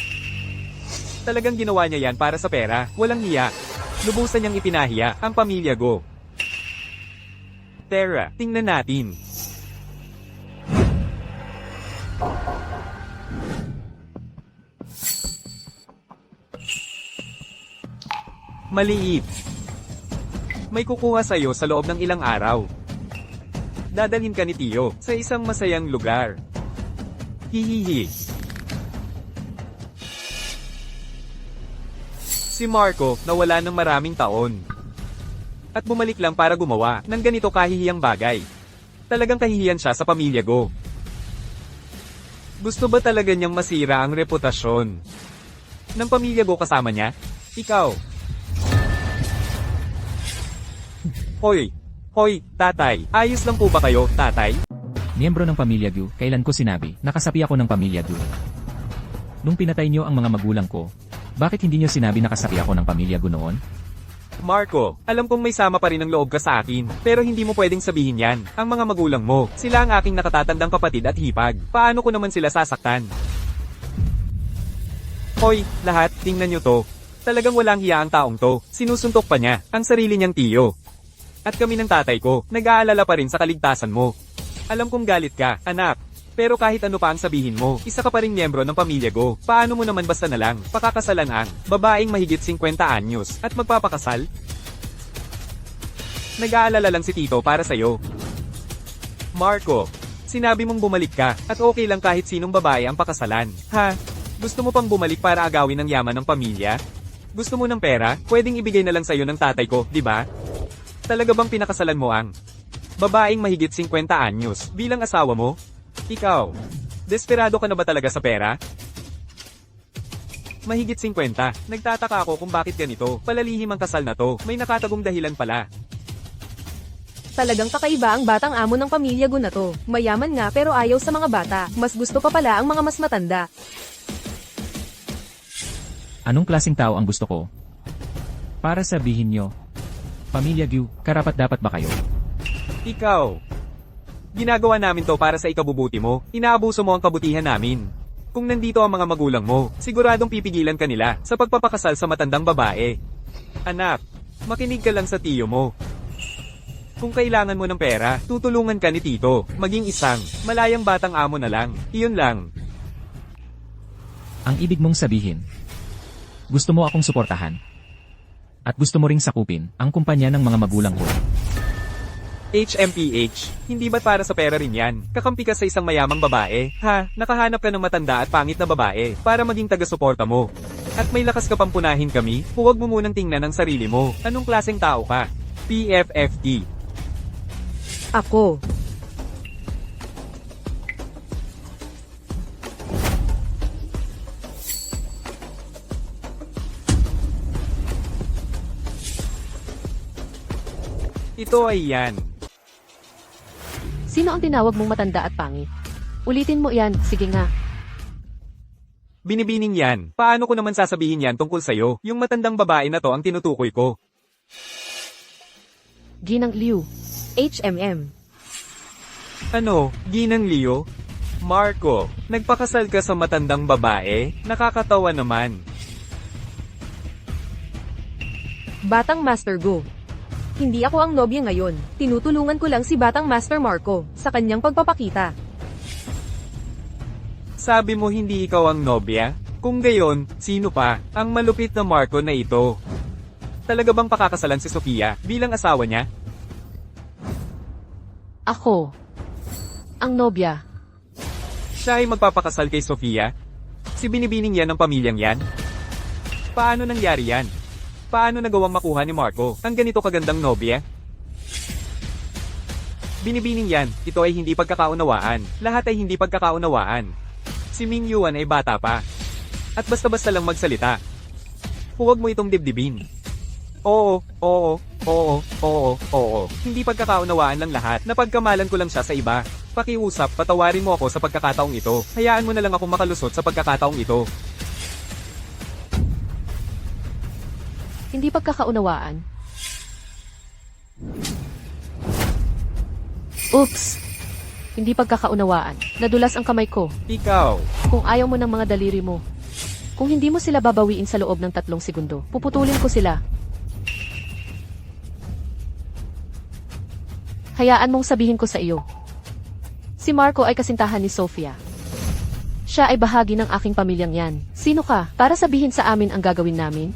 Talagang ginawa niya yan para sa pera, walang hiya. Lubusan niyang ipinahiya ang pamilya Go. Tara, tingnan natin. Maliit. May kukuha sa'yo sa loob ng ilang araw. Dadalhin ka ni Tio sa isang masayang lugar. Hihihi. Si Marco nawala ng maraming taon. At bumalik lang para gumawa ng ganito kahihiyang bagay. Talagang kahihiyan siya sa pamilya Go. Gusto ba talaga niyang masira ang reputasyon ng pamilya Go kasama niya? Ikaw. Hoy! Hoy, tatay! Ayos lang po ba kayo, tatay? Miyembro ng pamilya Gu, kailan ko sinabi, nakasapi ako ng pamilya Gu. Nung pinatay niyo ang mga magulang ko, bakit hindi niyo sinabi nakasapi ako ng pamilya Gu noon? Marco, alam kong may sama pa rin ang loob ka sa akin, pero hindi mo pwedeng sabihin yan. Ang mga magulang mo, sila ang aking nakatatandang kapatid at hipag. Paano ko naman sila sasaktan? Hoy, lahat, tingnan niyo to. Talagang walang hiya ang taong to. Sinusuntok pa niya ang sarili niyang tiyo. At kami ng tatay ko, nag-aalala pa rin sa kaligtasan mo. Alam kong galit ka, anak. Pero kahit ano pa ang sabihin mo, isa ka pa rin miyembro ng pamilya Go. Paano mo naman basta na lang, pakakasalan ang babaeng mahigit 50 anyos at magpapakasal? Nag-aalala lang si Tito para sa'yo. Marco, sinabi mong bumalik ka at okay lang kahit sinong babae ang pakasalan. Ha? Gusto mo pang bumalik para agawin ang yaman ng pamilya? Gusto mo ng pera? Pwedeng ibigay na lang sa'yo ng tatay ko, di ba? Talaga bang pinakasalan mo ang babaeng mahigit 50 anyos bilang asawa mo? Ikaw, desperado ka na ba talaga sa pera? Mahigit 50, nagtataka ako kung bakit ganito, palalihim ang kasal na to, may nakatagong dahilan pala. Talagang kakaiba ang batang amo ng pamilya Gu na to. Mayaman nga pero ayaw sa mga bata. Mas gusto pa pala ang mga mas matanda. Anong klaseng tao ang gusto ko? Para sabihin niyo, pamilya Gu, karapat-dapat ba kayo? Ikaw, ginagawa namin to para sa ikabubuti mo, inaabuso mo ang kabutihan namin. Kung nandito ang mga magulang mo, siguradong pipigilan ka nila sa pagpapakasal sa matandang babae. Anak, makinig ka lang sa tiyo mo. Kung kailangan mo ng pera, tutulungan ka ni Tito, maging isang malayang batang amo na lang, iyon lang. Ang ibig mong sabihin, gusto mo akong suportahan? At gusto mo ring sakupin ang kumpanya ng mga magulang ko? HMPH, hindi ba't para sa pera rin yan? Kakampi ka sa isang mayamang babae, ha? Nakahanap ka ng matanda at pangit na babae para maging taga-suporta mo. At may lakas ka pang punahin kami, huwag mo munang tingnan ang sarili mo. Anong klaseng tao ka? PFFT. Ako. Ito ay yan. Sino ang tinawag mong matanda at pangit? Ulitin mo yan, sige nga. Binibining yan. Paano ko naman sasabihin yan tungkol sa'yo? Yung matandang babae na to ang tinutukoy ko. Ginang Liu. HMM. Ano? Ginang Leo? Marco, nagpakasal ka sa matandang babae? Nakakatawa naman. Batang Master Gu. Hindi ako ang nobya ngayon. Tinutulungan ko lang si Batang Master Marco sa kanyang pagpapakita. Sabi mo hindi ikaw ang nobya? Kung gayon, sino pa ang malupit na Marco na ito? Talaga bang pakakasalan si Sofia bilang asawa niya? Ako. Ang nobya. Siya ay magpapakasal kay Sofia? Si binibining yan ng pamilyang yan? Paano nangyari yan? Paano nagawang makuha ni Marco ang ganito kagandang nobya? Binibining yan, ito ay hindi pagkakaunawaan. Lahat ay hindi pagkakaunawaan. Si Ming Yuan ay bata pa. At basta-basta lang magsalita. Huwag mo itong dibdibin. Oo, oo, oo, oo, oo. Hindi pagkakaunawaan lang lahat. Napagkamalan ko lang siya sa iba. Pakiusap, patawarin mo ako sa pagkakataong ito. Hayaan mo na lang akong makalusot sa pagkakataong ito. Hindi pagkakaunawaan. Oops! Hindi pagkakaunawaan. Nadulas ang kamay ko. Ikaw. Kung ayaw mo ng mga daliri mo. Kung hindi mo sila babawiin sa loob ng 3 segundo, puputulin ko sila. Hayaan mong sabihin ko sa iyo. Si Marco ay kasintahan ni Sofia. Siya ay bahagi ng aking pamilyang yan. Sino ka para sabihin sa amin ang gagawin namin?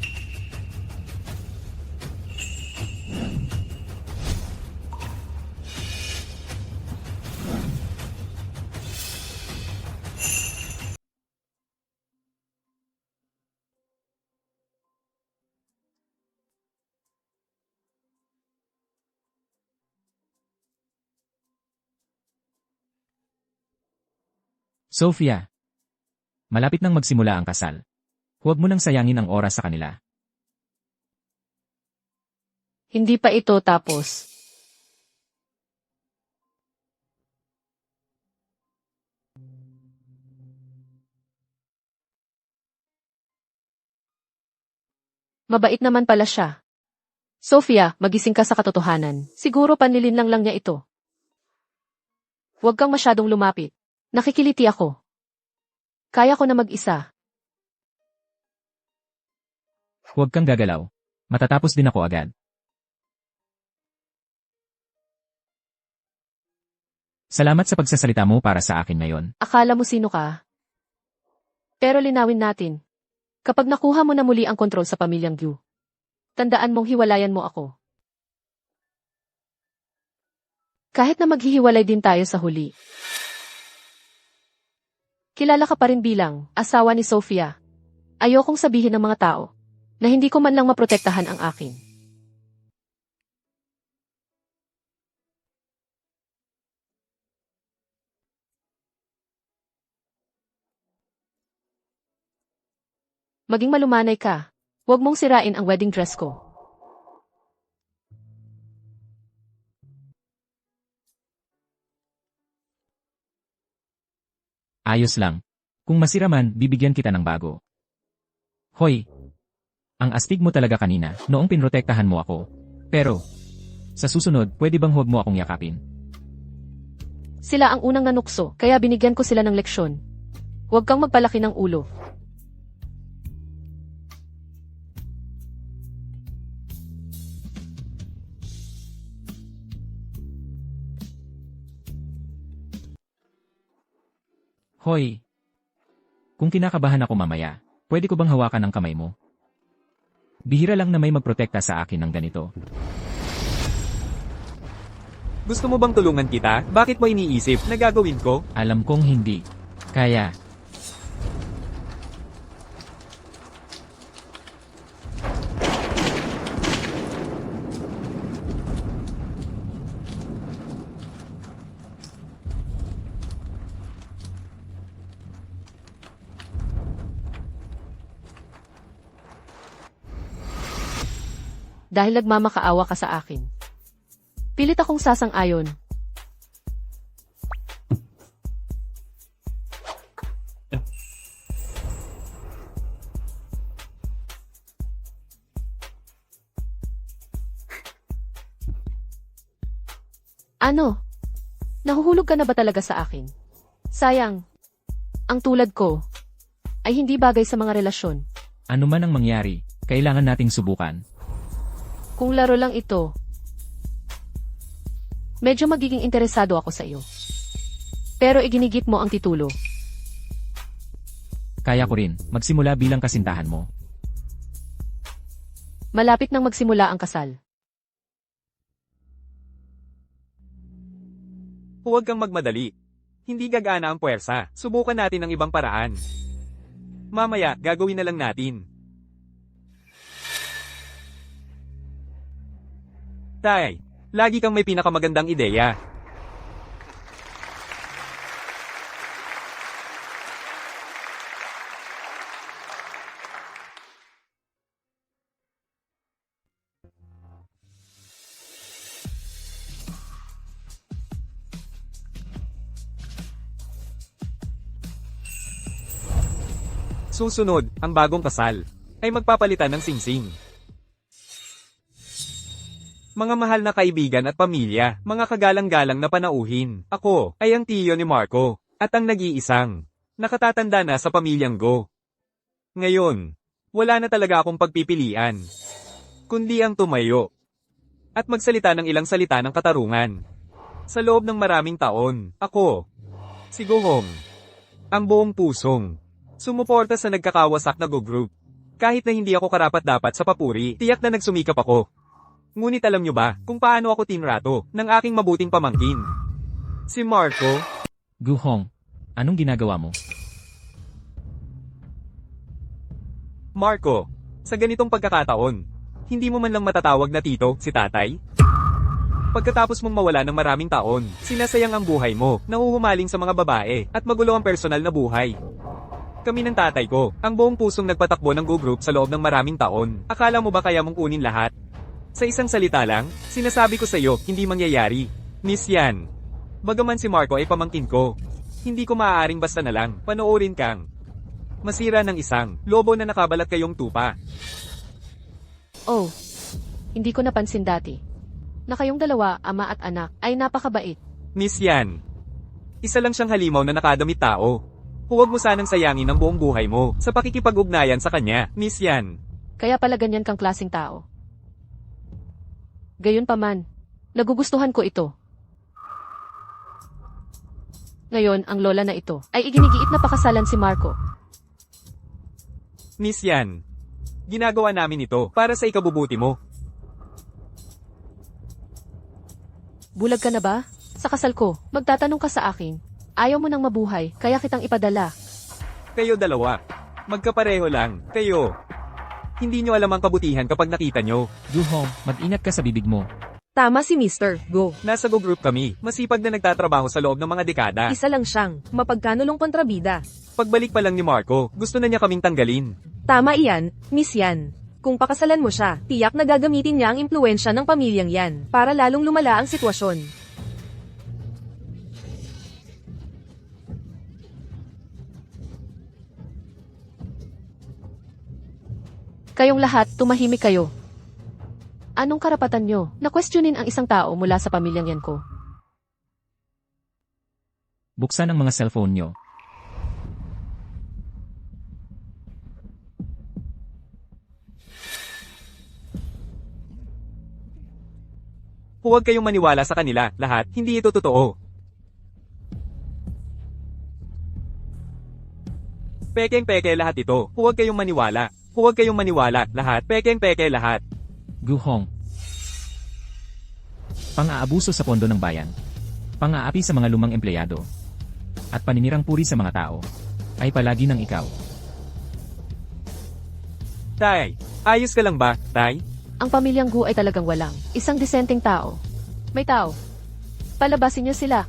Sophia. Malapit nang magsimula ang kasal. Huwag mo nang sayangin ang oras sa kanila. Hindi pa ito tapos. Mabait naman pala siya. Sofia, magising ka sa katotohanan. Siguro panlilinlang lang niya ito. Huwag kang masyadong lumapit. Nakikiliti ako. Kaya ko na mag-isa. Huwag kang gagalaw. Matatapos din ako agad. Salamat sa pagsasalita mo para sa akin ngayon. Akala mo sino ka? Pero linawin natin. Kapag nakuha mo na muli ang kontrol sa pamilyang Gu, tandaan mong hiwalayan mo ako. Kahit na maghihiwalay din tayo sa huli. Kilala ka pa rin bilang asawa ni Sofia. Ayokong sabihin ng mga tao na hindi ko man lang maprotektahan ang akin. Maging malumanay ka. Huwag mong sirain ang wedding dress ko. Ayos lang. Kung masira man, bibigyan kita ng bago. Hoy! Ang astig mo talaga kanina, noong pinrotektahan mo ako. Pero, sa susunod, pwede bang huwag mo akong yakapin? Sila ang unang nanukso, kaya binigyan ko sila ng leksyon. Huwag kang magpalaki ng ulo. Hoy! Kung kinakabahan ako mamaya, pwede ko bang hawakan ang kamay mo? Bihira lang na may magprotekta sa akin ng ganito. Gusto mo bang tulungan kita? Bakit mo iniisip na gagawin ko? Alam kong hindi. Kaya, Dahil nagmamakaawa ka sa akin. Pilit akong sasang-ayon. Ano? Nahuhulog ka na ba talaga sa akin? Sayang. Ang tulad ko ay hindi bagay sa mga relasyon. ano man ang mangyari, kailangan nating subukan. Kung laro lang ito, medyo magiging interesado ako sa iyo. Pero iginigit mo ang titulo. Kaya ko rin, magsimula bilang kasintahan mo. Malapit nang magsimula ang kasal. Huwag kang magmadali. Hindi gagana ang puwersa. Subukan natin ang ibang paraan. Mamaya, gagawin na lang natin. Tay, lagi kang may pinakamagandang ideya. Susunod, ang bagong kasal ay magpapalitan ng singsing. Mga mahal na kaibigan at pamilya, mga kagalang-galang na panauhin. Ako ay ang tiyo ni Marco at ang nag-iisang nakatatanda na sa pamilyang Go. Ngayon, wala na talaga akong pagpipilian, kundi ang tumayo at magsalita ng ilang salita ng katarungan. Sa loob ng maraming taon, ako, si Gohong, ang buong pusong sumuporta sa nagkakawasak na Go Group. Kahit na hindi ako karapat-dapat sa papuri, tiyak na nagsumikap ako. Ngunit alam nyo ba kung paano ako tinrato ng aking mabuting pamangkin? Si Marco. Guhong, anong ginagawa mo? Marco, sa ganitong pagkakataon, hindi mo man lang matatawag na tito si tatay? Pagkatapos mong mawala ng maraming taon, sinasayang ang buhay mo, nahuhumaling sa mga babae, at magulo ang personal na buhay. Kami ng tatay ko, ang buong pusong nagpatakbo ng Go Group sa loob ng maraming taon. Akala mo ba kaya mong kunin lahat? Sa isang salita lang, sinasabi ko sa iyo, hindi mangyayari. Miss Yan. Bagaman si Marco ay pamangkin ko, hindi ko maaaring basta na lang, panoorin kang masira ng isang lobo na nakabalat kayong tupa. Oh, hindi ko napansin dati. Na kayong dalawa, ama at anak, ay napakabait. Miss Yan. Isa lang siyang halimaw na nakadamit tao. Huwag mo sanang sayangin ang buong buhay mo sa pakikipag-ugnayan sa kanya, Miss Yan. Kaya pala ganyan kang klaseng tao. Gayunpaman, nagugustuhan ko ito. Ngayon, ang lola na ito ay iginigiit na pakasalan si Marco. Miss Yan. Ginagawa namin ito para sa ikabubuti mo. Bulag ka na ba? Sa kasal ko, magtatanong ka sa akin. Ayaw mo nang mabuhay, kaya kitang ipadala. Kayo dalawa. Magkapareho lang. Kayo. Hindi nyo alam ang kabutihan kapag nakita nyo. Guhong, mag-ingat ka sa bibig mo. Tama si Mr. Go. Nasa Go Group kami. Masipag na nagtatrabaho sa loob ng mga dekada. Isa lang siyang mapagkanulong kontrabida. Pagbalik pa lang ni Marco, gusto na niya kaming tanggalin. Tama iyan, Miss Yan. Kung pakasalan mo siya, tiyak na gagamitin niya ang impluensya ng pamilyang yan para lalong lumala ang sitwasyon. Kayong lahat, tumahimik kayo. Anong karapatan nyo na questionin ang isang tao mula sa pamilyang yan ko? Buksan ang mga cellphone nyo. Huwag kayong maniwala sa kanila, lahat, hindi ito totoo. Pekeng-peke lahat ito, huwag kayong maniwala. Huwag kayong maniwala, lahat, pekeng-peke lahat. Guhong. Pang-aabuso sa pondo ng bayan. Pang-aapi sa mga lumang empleyado. At paninirang puri sa mga tao. Ay palagi ng ikaw. Tay, ayos ka lang ba, Tay? Ang pamilyang Gu ay talagang walang isang disenteng tao. May tao. Palabasin niyo sila.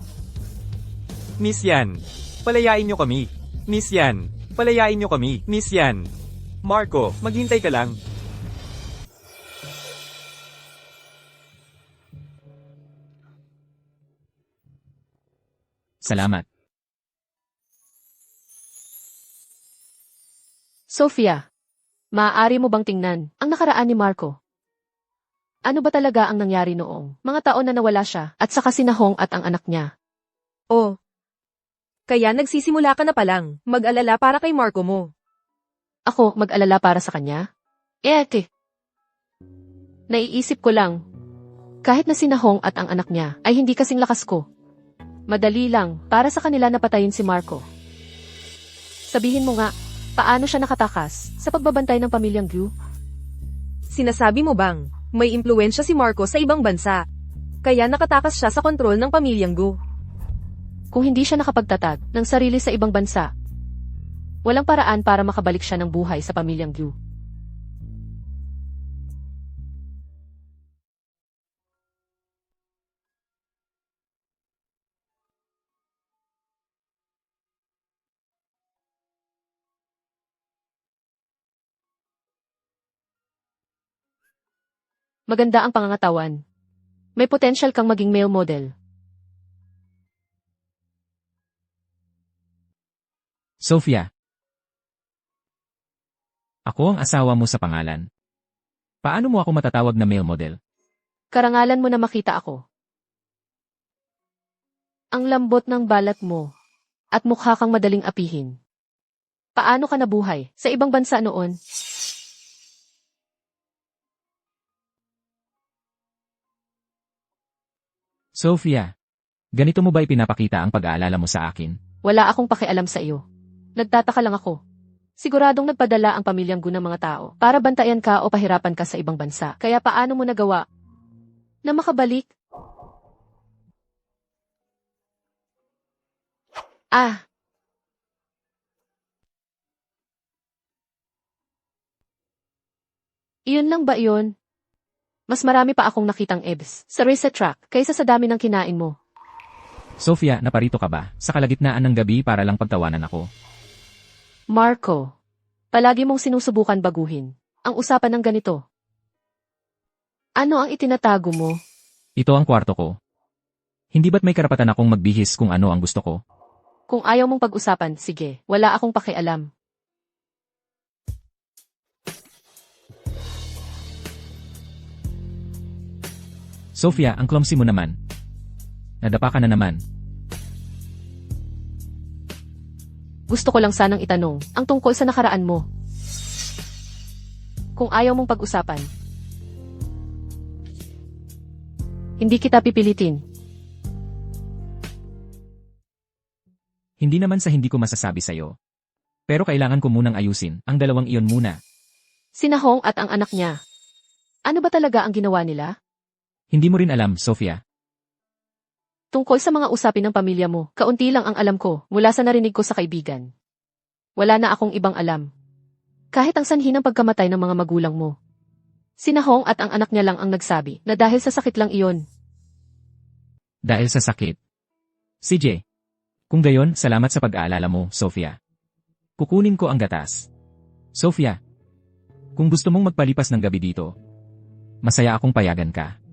Miss Yan, palayain nyo kami. Miss Yan, palayain nyo kami. Miss Yan. Marco, maghintay ka lang. Salamat. Sofia, maaari mo bang tingnan ang nakaraan ni Marco? Ano ba talaga ang nangyari noong mga taon na nawala siya at saka si Nahong at ang anak niya? Oh. Kaya nagsisimula ka na palang mag-alala para kay Marco mo. Ako mag-alala para sa kanya? Naiisip ko lang, kahit na si Nahong at ang anak niya ay hindi kasing lakas ko. Madali lang para sa kanila na patayin si Marco. Sabihin mo nga, paano siya nakatakas sa pagbabantay ng pamilyang Gu? Sinasabi mo bang may impluensya si Marco sa ibang bansa? Kaya nakatakas siya sa kontrol ng pamilyang Gu. Kung hindi siya nakapagtatag ng sarili sa ibang bansa, walang paraan para makabalik siya ng buhay sa pamilyang Gu. Maganda ang pangangatawan. May potential kang maging male model. Sophia. Ako ang asawa mo sa pangalan. Paano mo ako matatawag na male model? Karangalan mo na makita ako. Ang lambot ng balat mo. At mukha kang madaling apihin. Paano ka nabuhay sa ibang bansa noon? Sophia. Ganito mo ba ipinapakita ang pag-aalala mo sa akin? Wala akong pakialam sa iyo. Nagtataka lang ako. Siguradong nagpadala ang pamilyang Gu ng mga tao para bantayan ka o pahirapan ka sa ibang bansa. Kaya paano mo nagawa na makabalik? Iyon lang ba iyon? Mas marami pa akong nakitang ebs sa reset track kaysa sa dami ng kinain mo. Sophia, naparito ka ba sa kalagitnaan ng gabi para lang pagtawanan ako? Marco, palagi mong sinusubukan baguhin ang usapan ng ganito. Ano ang itinatago mo? Ito ang kwarto ko. Hindi ba't may karapatan akong magbihis kung ano ang gusto ko? Kung ayaw mong pag-usapan, sige, wala akong pakialam. Sophia, ang clumsy mo naman. Nadapa ka na naman. Gusto ko lang sanang itanong ang tungkol sa nakaraan mo. Kung ayaw mong pag-usapan, hindi kita pipilitin. Hindi naman sa hindi ko masasabi sa'yo. Pero kailangan ko munang ayusin ang dalawang iyon muna. Sina Hong at ang anak niya. Ano ba talaga ang ginawa nila? Hindi mo rin alam, Sophia. Tungkol sa mga usapin ng pamilya mo, kaunti lang ang alam ko mula sa narinig ko sa kaibigan. Wala na akong ibang alam. Kahit ang sanhi ng pagkamatay ng mga magulang mo. Sina Hong at ang anak niya lang ang nagsabi na dahil sa sakit lang iyon. Dahil sa sakit. CJ. Kung gayon, salamat sa pag-aalala mo, Sophia. Kukunin ko ang gatas. Sophia. Kung gusto mong magpalipas ng gabi dito, masaya akong payagan ka.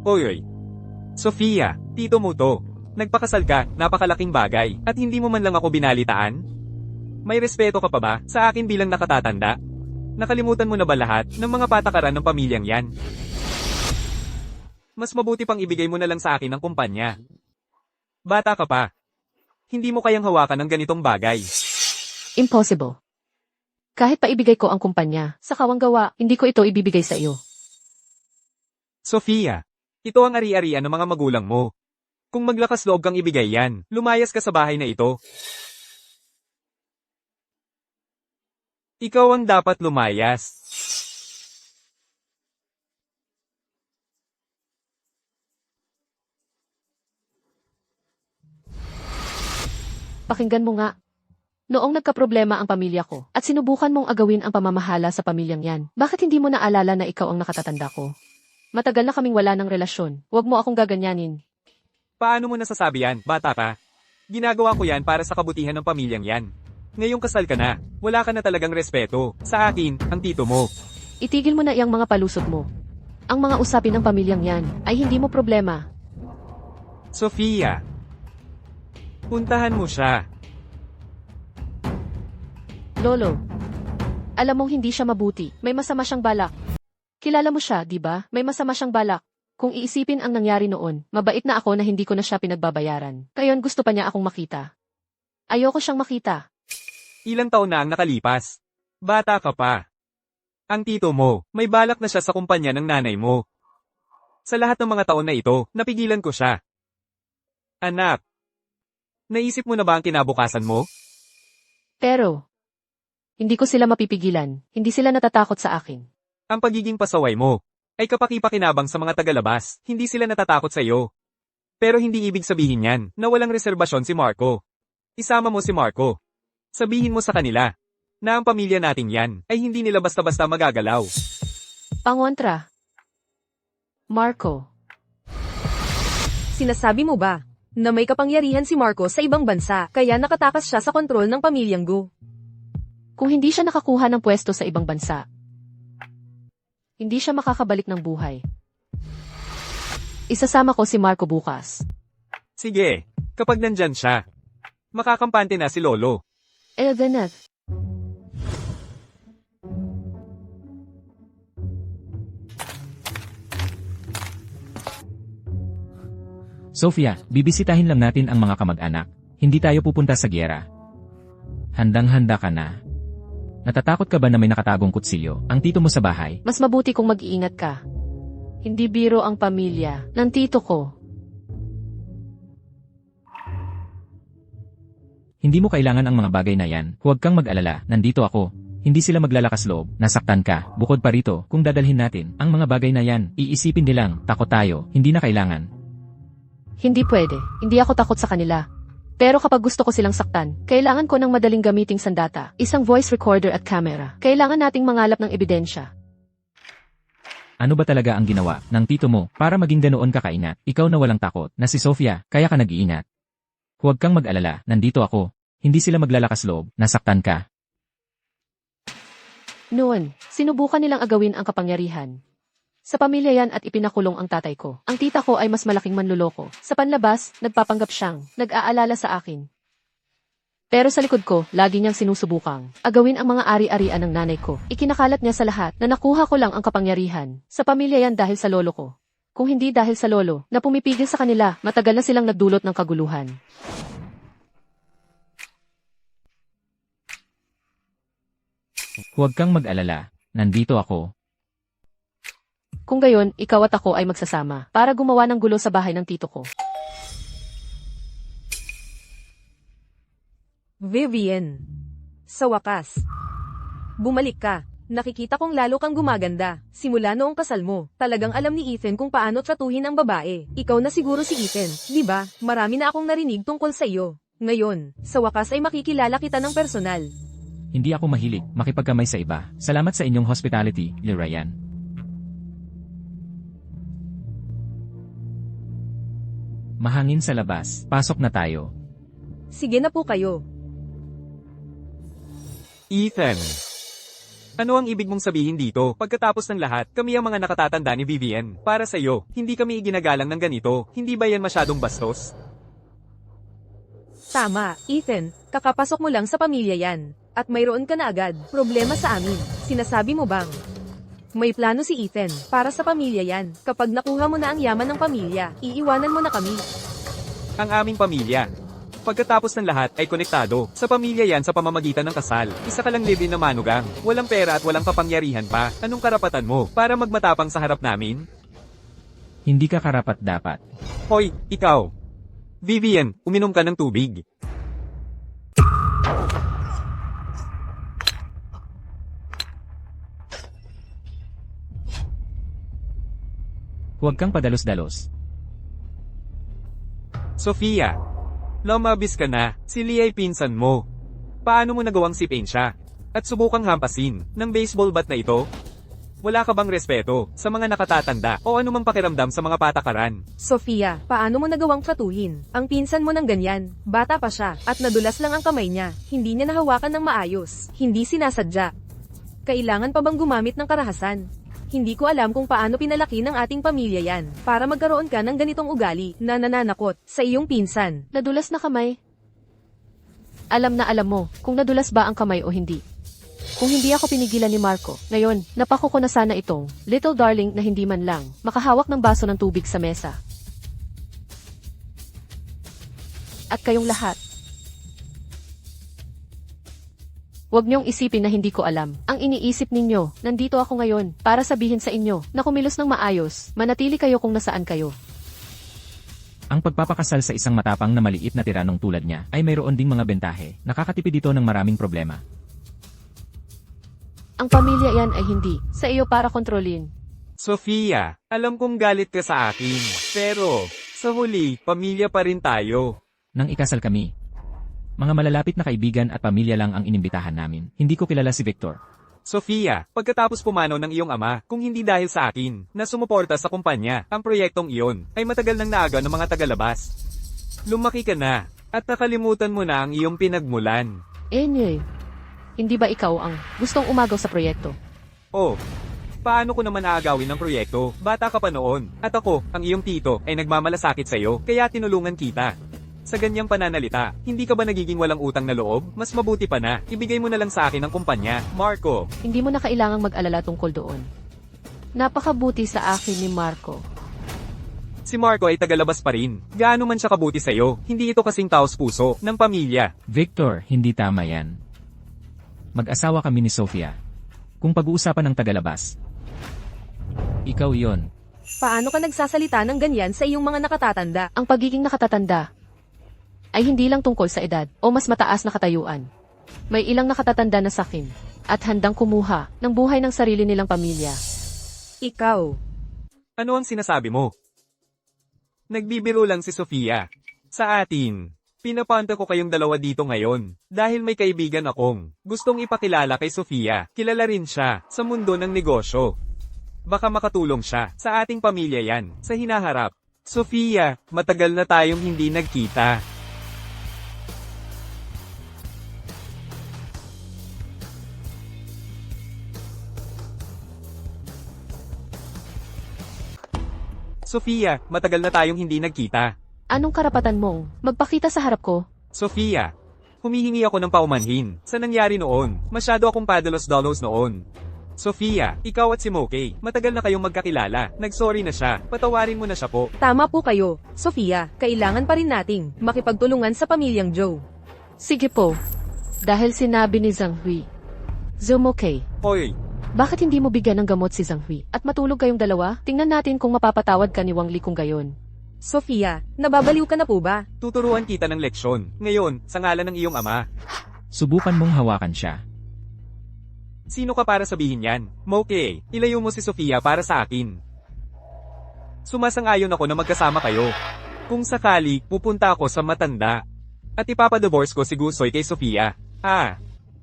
Oy. Sofia, tito mo to. Nagpakasal ka, napakalaking bagay, at hindi mo man lang ako binalitaan? May respeto ka pa ba sa akin bilang nakatatanda? Nakalimutan mo na ba lahat ng mga patakaran ng pamilyang yan? Mas mabuti pang ibigay mo na lang sa akin ang kumpanya. Bata ka pa. Hindi mo kayang hawakan ng ganitong bagay. Impossible. Kahit pa ibigay ko ang kumpanya, sa kawang gawa, hindi ko ito ibibigay sa iyo. Sofia, ito ang ari-arian ng mga magulang mo. Kung maglakas loob kang ibigay yan, lumayas ka sa bahay na ito. Ikaw ang dapat lumayas. Pakinggan mo nga. Noong nagkaproblema ang pamilya ko, at sinubukan mong agawin ang pamamahala sa pamilyang yan, bakit hindi mo naalala na ikaw ang nakatatanda ko? Matagal na kaming wala ng relasyon. Huwag mo akong gaganyanin. Paano mo nasasabi yan, bata ka? Ginagawa ko yan para sa kabutihan ng pamilyang yan. Ngayong kasal ka na, wala ka na talagang respeto. Sa akin, ang tito mo. Itigil mo na iyang mga palusot mo. Ang mga usapin ng pamilyang yan ay hindi mo problema. Sofia, puntahan mo siya. Lolo, alam mong hindi siya mabuti. May masama siyang balak. Kilala mo siya, di ba? May masama siyang balak. Kung iisipin ang nangyari noon, mabait na ako na hindi ko na siya pinagbabayaran. Ngayon gusto pa niya akong makita. Ayoko siyang makita. Ilang taon na ang nakalipas. Bata ka pa. Ang tito mo, may balak na siya sa kumpanya ng nanay mo. Sa lahat ng mga taon na ito, napigilan ko siya. Anak, naisip mo na ba ang kinabukasan mo? Pero, hindi ko sila mapipigilan. Hindi sila natatakot sa akin. Ang pagiging pasaway mo. ay kapaki-pakinabang sa mga tagalabas, hindi sila natatakot sa iyo. Pero hindi ibig sabihin yan na walang reserbasyon si Marco. Isama mo si Marco. Sabihin mo sa kanila na ang pamilya nating yan ay hindi nila basta-basta magagalaw. Pangontra. Marco. Sinasabi mo ba na may kapangyarihan si Marco sa ibang bansa kaya nakatakas siya sa kontrol ng pamilyang Gu? Kung hindi siya nakakuha ng pwesto sa ibang bansa, hindi siya makakabalik ng buhay. Isasama ko si Marco bukas. Sige, kapag nandyan siya, makakampante na si Lolo. Eldeneth. Sofia, bibisitahin lang natin ang mga kamag-anak. Hindi tayo pupunta sa gyera. Handang-handa ka na. Natatakot ka ba na may nakatagong kutsilyo, ang tito mo sa bahay? Mas mabuti kung mag-iingat ka. Hindi biro ang pamilya ng tito ko. Hindi mo kailangan ang mga bagay na yan. Huwag kang mag-alala, nandito ako. Hindi sila maglalakas loob, nasaktan ka. Bukod pa rito, kung dadalhin natin ang mga bagay na yan, iisipin nilang, takot tayo, hindi na kailangan. Hindi pwede. Hindi ako takot sa kanila. Pero kapag gusto ko silang saktan, kailangan ko ng madaling gamiting sandata, isang voice recorder at camera. Kailangan nating mangalap ng ebidensya. Ano ba talaga ang ginawa ng tito mo para maging ganoon ka kaingat? Ikaw na walang takot, na si Sofia, kaya ka nag-iingat. Huwag kang mag-alala, nandito ako. Hindi sila maglalakas loob, nasaktan ka. Noon, sinubukan nilang agawin ang kapangyarihan. Sa pamilya yan at ipinakulong ang tatay ko. Ang tita ko ay mas malaking manluloko. Sa panlabas, nagpapanggap siyang nag-aalala sa akin. Pero sa likod ko, lagi niyang sinusubukang agawin ang mga ari-arian ng nanay ko. Ikinakalat niya sa lahat na nakuha ko lang ang kapangyarihan. Sa pamilya yan dahil sa lolo ko. Kung hindi dahil sa lolo, na pumipigil sa kanila, matagal na silang nagdulot ng kaguluhan. Huwag kang mag-alala, nandito ako. Kung gayon, ikaw at ako ay magsasama para gumawa ng gulo sa bahay ng tito ko. Vivian. Sa wakas. Bumalik ka. Nakikita kong lalo kang gumaganda. Simula noong kasal mo, talagang alam ni Ethan kung paano tratuhin ang babae. Ikaw na siguro si Ethan, di ba? Marami na akong narinig tungkol sa iyo. Ngayon, sa wakas ay makikilala kita ng personal. Hindi ako mahilig makipagkamay sa iba. Salamat sa inyong hospitality, Lirayan. Mahangin sa labas, pasok na tayo. Sige na po kayo. Ethan. Ano ang ibig mong sabihin dito? Pagkatapos ng lahat, kami ang mga nakatatanda ni Vivian. Para sa iyo, hindi kami iginagalang ng ganito. Hindi ba yan masyadong bastos? Tama, Ethan. Kakapasok mo lang sa pamilya yan. At mayroon ka na agad problema sa amin. Sinasabi mo bang may plano si Ethan para sa pamilya yan? Kapag nakuha mo na ang yaman ng pamilya, iiwanan mo na kami. Ang aming pamilya. Pagkatapos ng lahat ay konektado. Sa pamilya yan sa pamamagitan ng kasal. Isa ka lang live-in na manugang. Walang pera at walang kapangyarihan pa. Anong karapatan mo para magmatapang sa harap namin? Hindi ka karapat-dapat. Hoy, ikaw. Vivian, uminom ka ng tubig. Huwag kang padalos-dalos. Sofia, lumabis ka na. Si Lee ay pinsan mo. Paano mo nagawang sipin siya? At subukang hampasin ng baseball bat na ito? Wala ka bang respeto sa mga nakatatanda o anumang pakiramdam sa mga patakaran? Sofia, paano mo nagawang tratuhin ang pinsan mo ng ganyan? Bata pa siya, at nadulas lang ang kamay niya. Hindi niya nahawakan ng maayos. Hindi sinasadya. Kailangan pa bang gumamit ng karahasan? Hindi ko alam kung paano pinalaki ng ating pamilya yan, para magkaroon ka ng ganitong ugali na nananakot sa iyong pinsan. Nadulas na kamay. Alam na alam mo kung nadulas ba ang kamay o hindi. Kung hindi ako pinigilan ni Marco, ngayon, napako ko na sana itong little darling na hindi man lang makahawak ng baso ng tubig sa mesa. At kayong lahat. Huwag niyong isipin na hindi ko alam. Ang iniisip ninyo, nandito ako ngayon para sabihin sa inyo na kumilos ng maayos, manatili kayo kung nasaan kayo. Ang pagpapakasal sa isang matapang na maliit na tiranong tulad niya ay mayroon ding mga bentahe. Nakakatipid ito ng maraming problema. Ang pamilya yan ay hindi sa iyo para kontrolin. Sofia, alam kong galit ka sa akin. Pero, sa huli, pamilya pa rin tayo. Nang ikasal kami. Mga malalapit na kaibigan at pamilya lang ang inimbitahan namin. Hindi ko kilala si Victor. Sofia, pagkatapos pumanaw ng iyong ama, kung hindi dahil sa akin, na sumuporta sa kumpanya, ang proyektong iyon, ay matagal nang naaga ng mga tagalabas. Lumaki ka na, at nakalimutan mo na ang iyong pinagmulan. Anyway, hindi ba ikaw ang gustong umagaw sa proyekto? Oh, paano ko naman aagawin ng proyekto? Bata ka pa noon, at ako, ang iyong tito, ay nagmamalasakit sa'yo, kaya tinulungan kita. Sa ganyang pananalita, hindi ka ba nagiging walang utang na loob? Mas mabuti pa na, ibigay mo na lang sa akin ang kumpanya, Marco. Hindi mo na kailangang mag-alala tungkol doon. Napakabuti sa akin ni Marco. Si Marco ay tagalabas pa rin. Gaano man siya kabuti sa'yo, hindi ito kasing taos puso ng pamilya. Victor, hindi tama yan. Mag-asawa kami ni Sofia. Kung pag-uusapan ng tagalabas, ikaw yon. Paano ka nagsasalita ng ganyan sa iyong mga nakatatanda? Ang pagiging nakatatanda ay hindi lang tungkol sa edad o mas mataas na katayuan. May ilang nakatatanda na sakin at handang kumuha ng buhay ng sarili nilang pamilya. Ikaw. Ano ang sinasabi mo? Nagbibiro lang si Sofia. Sa atin, pinapanta ko kayong dalawa dito ngayon dahil may kaibigan akong gustong ipakilala kay Sofia. Kilala rin siya sa mundo ng negosyo. Baka makatulong siya sa ating pamilya yan sa hinaharap. Sofia, matagal na tayong hindi nagkita. Sofia, matagal na tayong hindi nagkita. Anong karapatan mong magpakita sa harap ko? Sofia, humihingi ako ng paumanhin sa nangyari noon. Masyado akong padalos-dalos noon. Sofia, ikaw at si Mokey, matagal na kayong magkakilala. Nagsorry na siya. Patawarin mo na siya po. Tama po kayo. Sofia, kailangan pa rin nating makipagtulungan sa pamilyang Joe. Sige po. Dahil sinabi ni Zhang Hui. Zumokey, Hoy, bakit hindi mo bigyan ng gamot si Zhang Hui at matulog kayong dalawa? Tingnan natin kung mapapatawad ka ni Wang Li kung gayon. Sofia, nababaliw ka na po ba? tuturuan kita ng leksyon. Ngayon, sa ngalan ng iyong ama. Subukan mong hawakan siya. Sino ka para sabihin yan? Mokey, ilayo mo si Sofia para sa akin. Sumasang-ayon ako na magkasama kayo. Kung sakali, pupunta ako sa matanda. At ipapadivorce ko si Gusoy kay Sofia.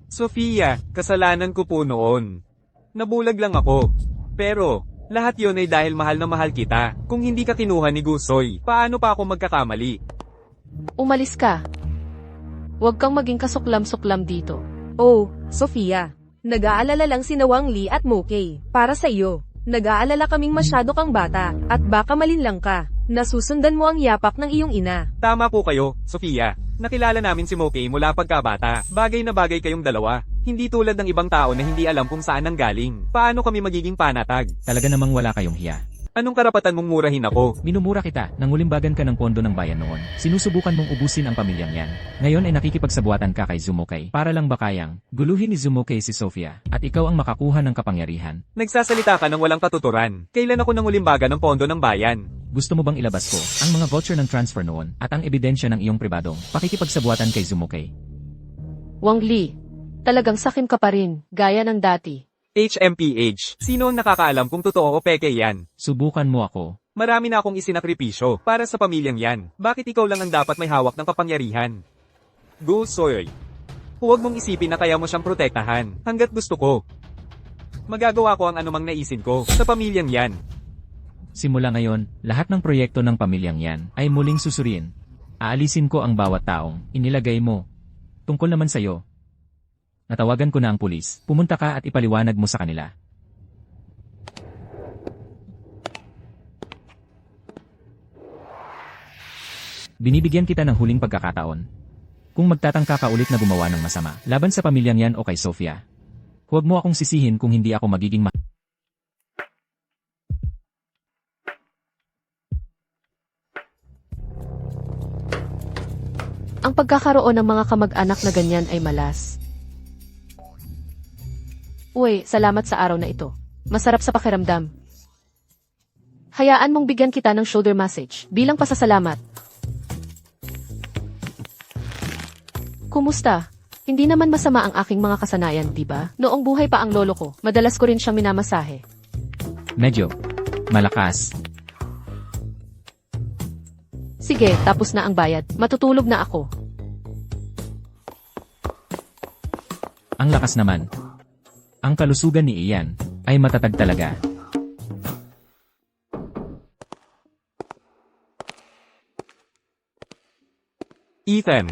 Sofia, kasalanan ko po noon. Nabulag lang ako. Pero, lahat yon ay dahil mahal na mahal kita. Kung hindi ka kinuha ni Gusoy, paano pa ako magkakamali? Umalis ka. Huwag kang maging kasuklam-suklam dito. Oh, Sofia. Nag-aalala lang si Wang Li at Mokey. Para sa iyo. Nag-aalala kaming masyado kang bata, at baka malinlang ka. Nasusundan mo ang yapak ng iyong ina. Tama po kayo, Sofia. Nakilala namin si Mokey mula pagkabata. Bagay na bagay kayong dalawa. Hindi tulad ng ibang tao na hindi alam kung saan nanggaling. Paano kami magiging panatag? Talaga namang wala kayong hiya. Anong karapatan mong murahin ako? Minumura kita, nangulimbagan ka ng pondo ng bayan noon. Sinusubukan mong ubusin ang pamilyang yan. Ngayon ay nakikipagsabuatan ka kay Zumokey. Para lang ba kayang guluhin ni Zumokey si Sofia, at ikaw ang makakuha ng kapangyarihan? Nagsasalita ka ng walang katuturan. Kailan ako nangulimbaga ng pondo ng bayan? Gusto mo bang ilabas ko ang mga voucher ng transfer noon at ang ebidensya ng iyong pribadong pakikipagsabuatan kay Zumokey? Wang Li, talagang sakim ka pa rin, gaya ng dati. HMPH. Sino ang nakakaalam kung totoo o peke yan? Subukan mo ako. Marami na akong isinakripisyo para sa pamilyang yan. Bakit ikaw lang ang dapat may hawak ng kapangyarihan? Gusoy. Huwag mong isipin na kaya mo siyang protektahan hanggat gusto ko. Magagawa ko ang anumang naisin ko sa pamilyang yan. Simula ngayon, lahat ng proyekto ng pamilyang yan ay muling susuriin. Aalisin ko ang bawat taong inilagay mo. Tungkol naman sa'yo. Natawagan ko na ang pulis. Pumunta ka at ipaliwanag mo sa kanila. Binibigyan kita ng huling pagkakataon. Kung magtatangka ka ulit na gumawa ng masama, laban sa pamilyang yan o kay Sofia, huwag mo akong sisihin kung hindi ako magiging Ang pagkakaroon ng mga kamag-anak na ganyan ay malas. Uy, salamat sa araw na ito. Masarap sa pakiramdam. Hayaan mong bigyan kita ng shoulder massage bilang pasasalamat. Kumusta? Hindi naman masama ang aking mga kasanayan, di ba? Noong buhay pa ang lolo ko, madalas ko rin siyang minamasahe. Medyo malakas. Sige, tapos na ang bayad. Matutulog na ako. Ang lakas naman. Ang kalusugan ni Ian ay matatag talaga. Ethan.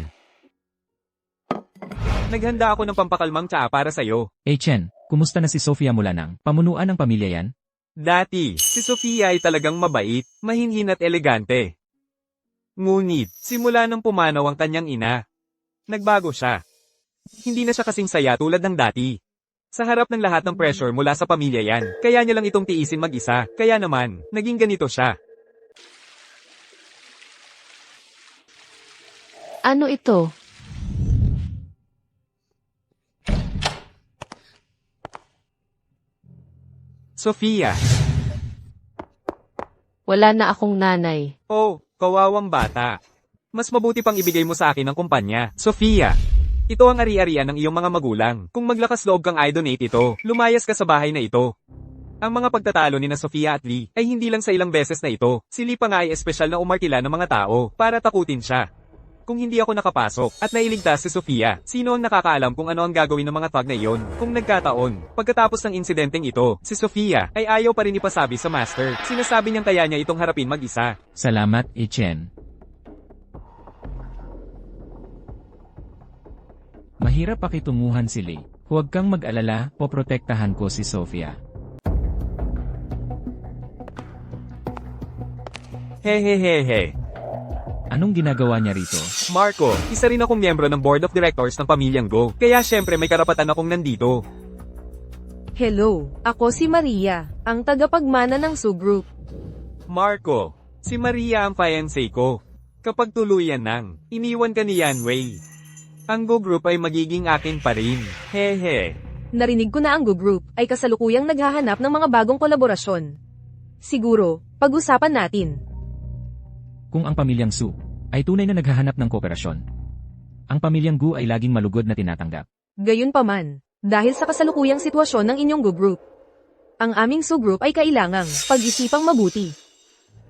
Naghanda ako ng pampakalmang tsaa para sa'yo. Chen, kumusta na si Sofia mula ng pamunuan ng pamilya yan? Dati, si Sofia ay talagang mabait, mahinhin at elegante. Ngunit, simula nang pumanaw ang kanyang ina, nagbago siya. Hindi na siya kasing saya tulad ng dati. Sa harap ng lahat ng pressure mula sa pamilya yan, kaya niya lang itong tiisin mag-isa, kaya naman, naging ganito siya. Ano ito? Sofia. Wala na akong nanay. Oh, kawawang bata. Mas mabuti pang ibigay mo sa akin ang kumpanya. Sofia. Ito ang ari-arian ng iyong mga magulang. Kung maglakas loob kang i-donate ito, lumayas ka sa bahay na ito. Ang mga pagtatalo ni na Sofia at Lee ay hindi lang sa ilang beses na ito. Si Lee pa nga ay espesyal na umarkila ng mga tao para takutin siya. Kung hindi ako nakapasok at nailigtas si Sofia, sino ang nakakaalam kung ano ang gagawin ng mga thug na iyon? Kung nagkataon, pagkatapos ng insidenteng ito, si Sofia ay ayaw pa rin ipasabi sa master. Sinasabi niyang kaya niya itong harapin mag-isa. Salamat, Chen. Mahirap pakitunguhan si Lee. Huwag kang mag-alala, poprotektahan ko si Sofia. Hehehehe. Anong ginagawa niya rito? Marco, isa rin akong miyembro ng board of directors ng pamilyang Go, kaya syempre may karapatan akong nandito. Hello, ako si Maria, ang tagapagmana ng Su Group. Marco, si Maria ang fiancé ko. Kapag tuluyan nang, iniwan ka ni Yanwei. Ang Go Group ay magiging akin pa rin. Hehe. Narinig ko na ang Go Group ay kasalukuyang naghahanap ng mga bagong kolaborasyon. Siguro, pag-usapan natin. Kung ang pamilyang Su ay tunay na naghahanap ng kooperasyon, ang pamilyang Gu ay laging malugod na tinatanggap. Gayunpaman, dahil sa kasalukuyang sitwasyon ng inyong Go Group, ang aming Su Group ay kailangang pag-isipang mabuti.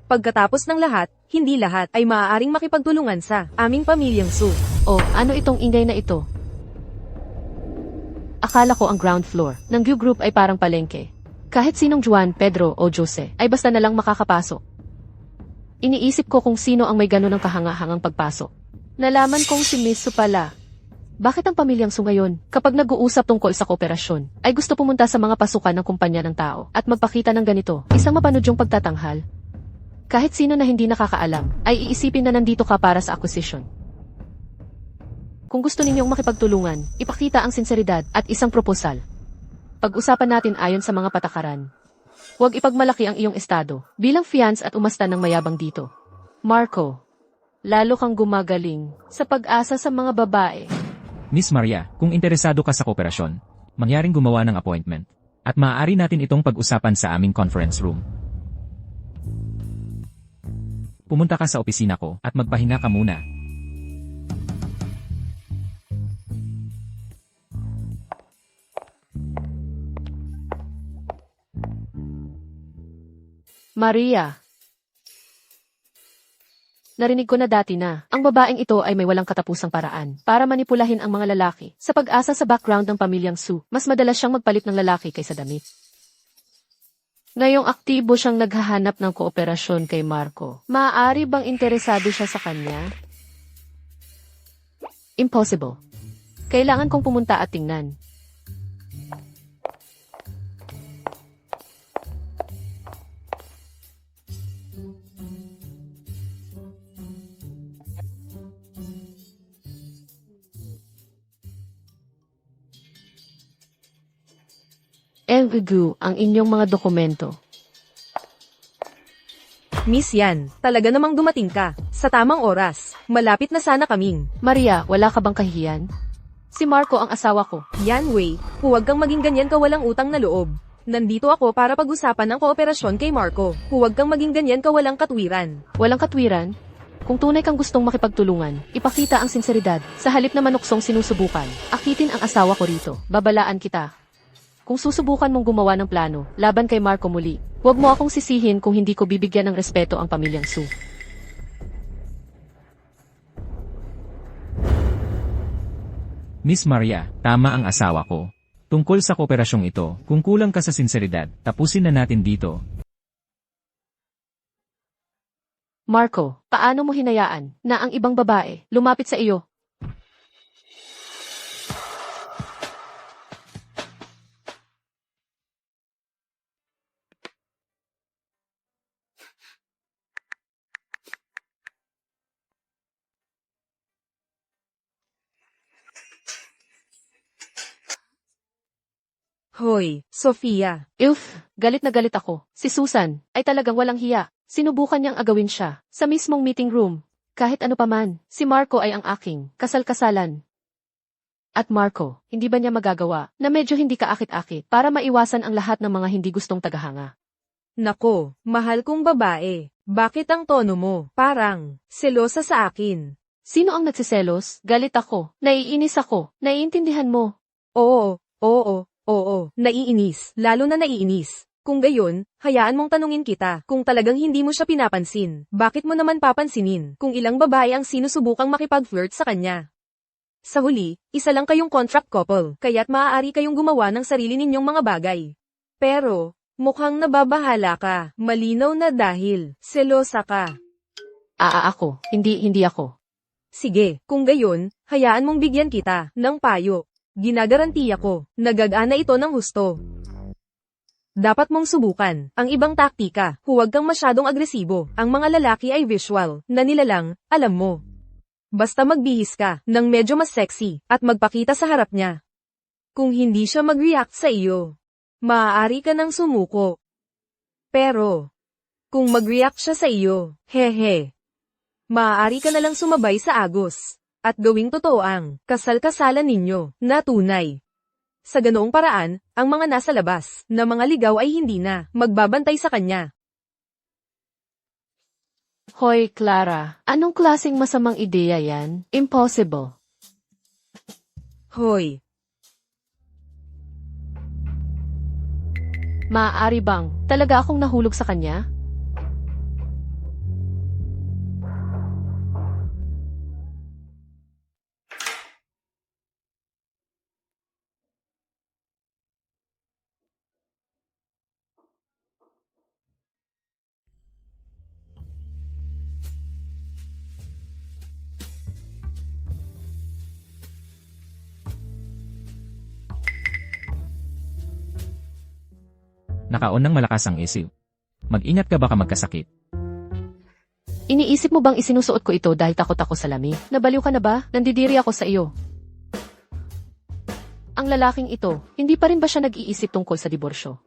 Pagkatapos ng lahat, hindi lahat ay maaaring makipagtulungan sa aming pamilyang Su. Oh, ano itong ingay na ito? Akala ko ang ground floor ng Gu Group ay parang palengke. Kahit sinong Juan, Pedro o Jose ay basta na lang makakapasok. Iniisip ko kung sino ang may ganun ng kahangahangang pagpasok. Nalaman kong si Miss Su pala. Bakit ang pamilyang Su ngayon, kapag nag-uusap tungkol sa kooperasyon, ay gusto pumunta sa mga pasukan ng kumpanya ng tao at magpakita ng ganito, isang mapanudyong pagtatanghal? Kahit sino na hindi nakakaalam, ay iisipin na nandito ka para sa acquisition. Kung gusto ninyong makipagtulungan, ipakita ang sinseridad at isang proposal. Pag-usapan natin ayon sa mga patakaran. Huwag ipagmalaki ang iyong estado bilang fiance at umasta ng mayabang dito. Marco, lalo kang gumagaling sa pag-asa sa mga babae. Miss Maria, kung interesado ka sa kooperasyon, mangyaring gumawa ng appointment. At maaari natin itong pag-usapan sa aming conference room. Pumunta ka sa opisina ko at magpahinga ka muna. Maria. Narinig ko na dati na, ang babaeng ito ay may walang katapusang paraan para manipulahin ang mga lalaki. Sa pag-asa sa background ng pamilyang Su, mas madalas siyang magpalit ng lalaki kaysa damit. Ngayong aktibo siyang naghahanap ng kooperasyon kay Marco. Maaari bang interesado siya sa kanya? Impossible. Kailangan kong pumunta at tingnan. Envigu ang inyong mga dokumento. Miss Yan, talaga namang dumating ka. Sa tamang oras. Malapit na sana kaming. Maria, wala ka bang kahiyan? Si Marco ang asawa ko. Yan Wei, huwag kang maging ganyan ka walang utang na loob. Nandito ako para pag-usapan ng kooperasyon kay Marco. Huwag kang maging ganyan ka walang katwiran. Walang katwiran? Kung tunay kang gustong makipagtulungan, ipakita ang sinseridad. Sa halip na manuksong sinusubukan, akitin ang asawa ko rito. Babalaan kita. Kung susubukan mong gumawa ng plano, laban kay Marco muli, huwag mo akong sisihin kung hindi ko bibigyan ng respeto ang pamilyang Su. Miss Maria, tama ang asawa ko. Tungkol sa kooperasyong ito, kung kulang ka sa sinseridad, tapusin na natin dito. Marco, paano mo hinayaan na ang ibang babae lumapit sa iyo? Hoy, Sofia. Galit na galit ako. Si Susan ay talagang walang hiya. Sinubukan niyang agawin siya sa mismong meeting room. Kahit ano paman, si Marco ay ang aking kasal-kasalan. At Marco, hindi ba niya magagawa na medyo hindi kaakit-akit para maiwasan ang lahat ng mga hindi gustong tagahanga? Nako, mahal kong babae. Bakit ang tono mo? Parang, selosa sa akin. Sino ang nagsiselos? Galit ako. Naiinis ako. Naiintindihan mo. Oo, naiinis. Lalo na naiinis. Kung gayon, hayaan mong tanungin kita kung talagang hindi mo siya pinapansin. Bakit mo naman papansinin kung ilang babae ang sinusubukang makipag-flirt sa kanya? Sa huli, isa lang kayong contract couple, kaya't maaari kayong gumawa ng sarili ninyong mga bagay. Pero, mukhang nababahala ka. Malinaw na dahil selosa ka. Ako. Hindi ako. Sige, kung gayon, hayaan mong bigyan kita ng payo. Ginagarantiya ko, nagagana ito ng husto. Dapat mong subukan ang ibang taktika. Huwag kang masyadong agresibo. Ang mga lalaki ay visual, na nilalang, alam mo. Basta magbihis ka ng medyo mas sexy at magpakita sa harap niya. Kung hindi siya mag-react sa iyo, maaari ka nang sumuko. Pero, kung mag-react siya sa iyo, maaari ka na lang sumabay sa agos. At gawing totoo ang kasal-kasalan ninyo na tunay. Sa ganoong paraan, ang mga nasa labas na mga ligaw ay hindi na magbabantay sa kanya. Hoy, Clara, anong klaseng masamang ideya yan? Impossible. Hoy, Maaari bang talaga akong nahulog sa kanya? Nakaon ng malakas ang isip. Mag-ingat ka baka magkasakit. Iniisip mo bang isinusuot ko ito dahil takot ako sa lamig? Nabaliw ka na ba? Nandidiri ako sa iyo. Ang lalaking ito, hindi pa rin ba siya nag-iisip tungkol sa diborsyo?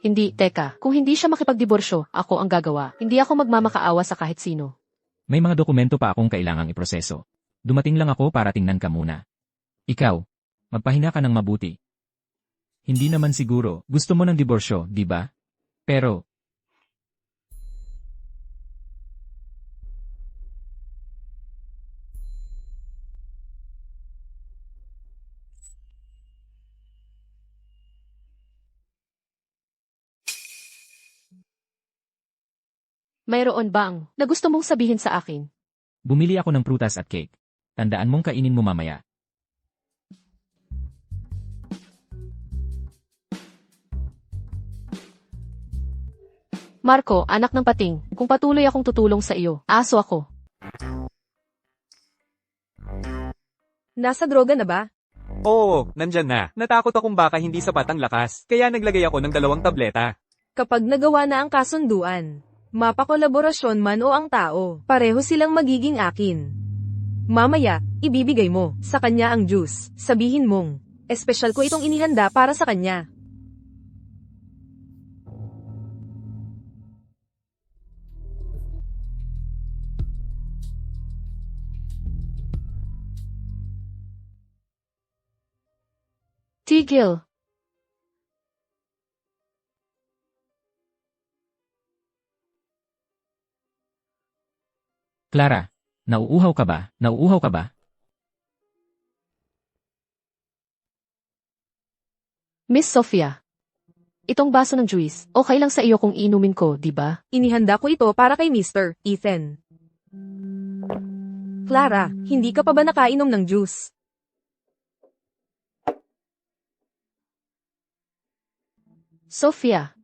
Hindi, teka, kung hindi siya makipagdiborsyo, ako ang gagawa. Hindi ako magmamakaawa sa kahit sino. May mga dokumento pa akong kailangang iproseso. Dumating lang ako para tingnan ka muna. Ikaw, magpahinga ka ng mabuti. Hindi naman siguro, gusto mo ng diborsyo, di ba? Pero, Mayroon bang na gusto mong sabihin sa akin? bumili ako ng prutas at cake. Tandaan mong kainin mo mamaya. Marco, anak ng pating, kung patuloy akong tutulong sa iyo, aso ako. nasa droga na ba? Oo, nandyan na. Natakot akong baka hindi sapat ang lakas, kaya naglagay ako ng 2 tableta. Kapag nagawa na ang kasunduan, mapakolaborasyon man o ang tao, pareho silang magiging akin. Mamaya, ibibigay mo sa kanya ang juice. Sabihin mong, espesyal ko itong inihanda para sa kanya. Tigil. Clara, nauuhaw ka ba? Nauuhaw ka ba? Miss Sophia, itong baso ng juice, okay lang sa iyo kung inumin ko, di ba? Inihanda ko ito para kay Mr. Ethan. Clara, hindi ka pa ba nakainom ng juice? Sophia,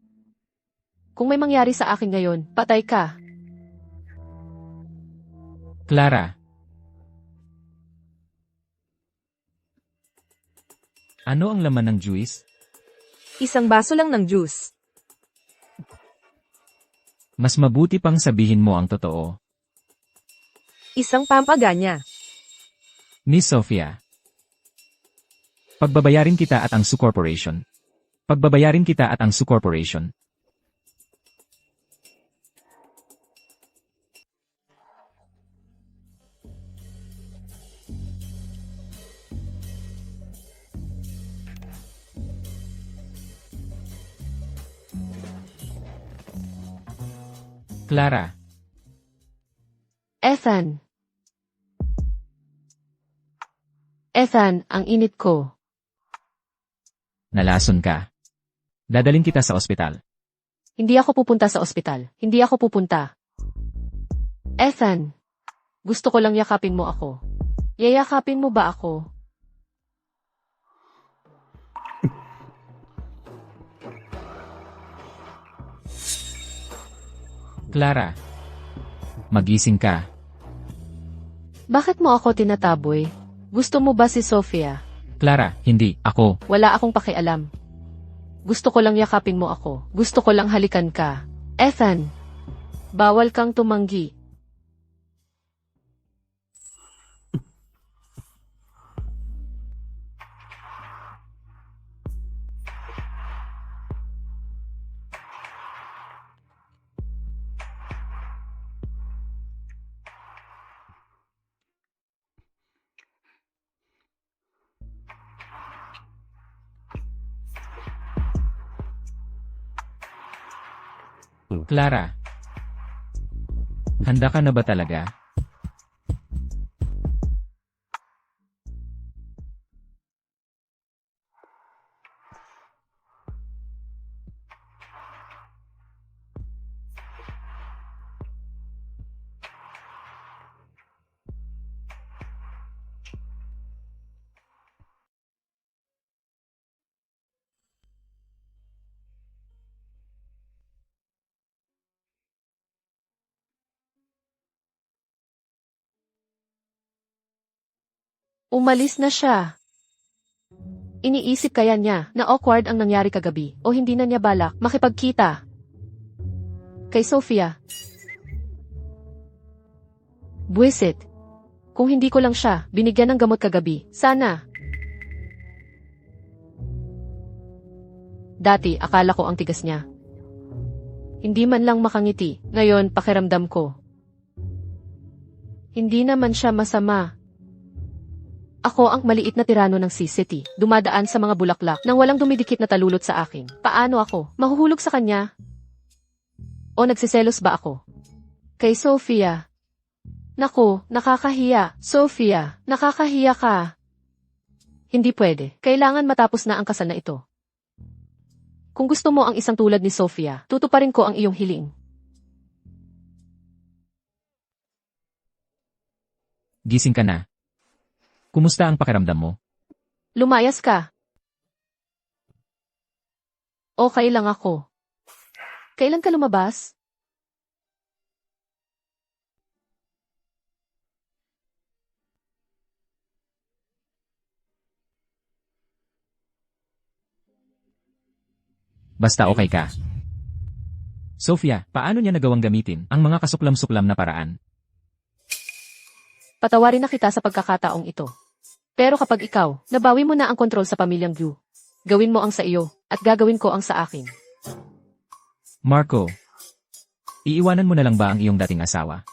kung may mangyari sa akin ngayon, patay ka. Clara. Ano ang laman ng juice? Isang baso lang ng juice. Mas mabuti pang sabihin mo ang totoo. Isang pampaganya. Miss Sophia. Pagbabayarin kita at ang Su Corporation. Pagbabayarin kita at ang Su Corporation. Clara. Ethan. Ethan, ang init ko. Nalason ka. Dadalhin kita sa ospital. Hindi ako pupunta sa ospital. Hindi ako pupunta. Ethan, gusto ko lang yakapin mo ako. Yayakapin mo ba ako? Clara. Magising ka. Bakit mo ako tinataboy? Gusto mo ba si Sophia? Clara, hindi. Ako. Wala akong pakialam. Gusto ko lang yakapin mo ako. Gusto ko lang halikan ka. Ethan, bawal kang tumanggi. Clara. Handa ka na ba talaga? Umalis na siya. Iniisip kaya niya na awkward ang nangyari kagabi o hindi na niya balak makipagkita kay Sophia. Buwisit. Kung hindi ko lang siya binigyan ng gamot kagabi, sana. Dati akala ko ang tigas niya. Hindi man lang makangiti, ngayon pakiramdam ko. Hindi naman siya masama. Ako ang maliit na tirano ng C-City, dumadaan sa mga bulaklak nang walang dumidikit na talulot sa akin. Paano ako? Mahuhulog sa kanya? O nagsiselos ba ako? Kay Sophia. Naku, nakakahiya. Sophia, nakakahiya ka. Hindi pwede. Kailangan matapos na ang kasal na ito. Kung gusto mo ang isang tulad ni Sophia, tutuparin ko ang iyong hiling. Gising ka na. Kumusta ang pakiramdam mo? Lumayas ka. Okay lang ako. Kailan ka lumabas? Basta okay ka. Sophia, paano niya nagawang gamitin ang mga kasuklam-suklam na paraan? Patawarin na kita sa pagkakataong ito. Pero kapag ikaw, nabawi mo na ang kontrol sa pamilyang Gu, gawin mo ang sa iyo, at gagawin ko ang sa akin. Marco, iiwanan mo na lang ba ang iyong dating asawa?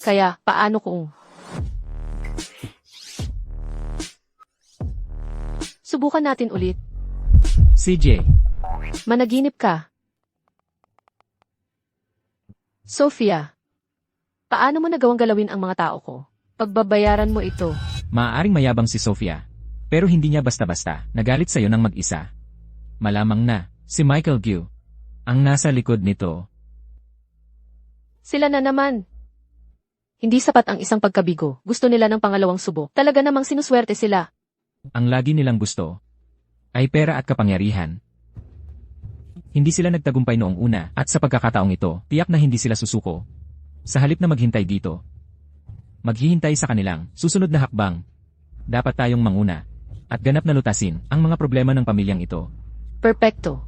Kaya, paano kung... Subukan natin ulit. CJ, Managinip ka. Sophia, paano mo nagawang galawin ang mga tao ko? Pagbabayaran mo ito. maaaring mayabang si Sophia. Pero hindi niya basta-basta nagalit sa'yo ng mag-isa. Malamang na, si Michael Gu ang nasa likod nito. Sila na naman. Hindi sapat ang isang pagkabigo. Gusto nila ng pangalawang subok. Talaga namang sinuswerte sila. Ang lagi nilang gusto ay pera at kapangyarihan. Hindi sila nagtagumpay noong una at sa pagkakataong ito, tiyak na hindi sila susuko. Sa halip na maghintay dito, maghihintay sa kanilang susunod na hakbang. Dapat tayong manguna at ganap na lutasin ang mga problema ng pamilyang ito. Perpekto.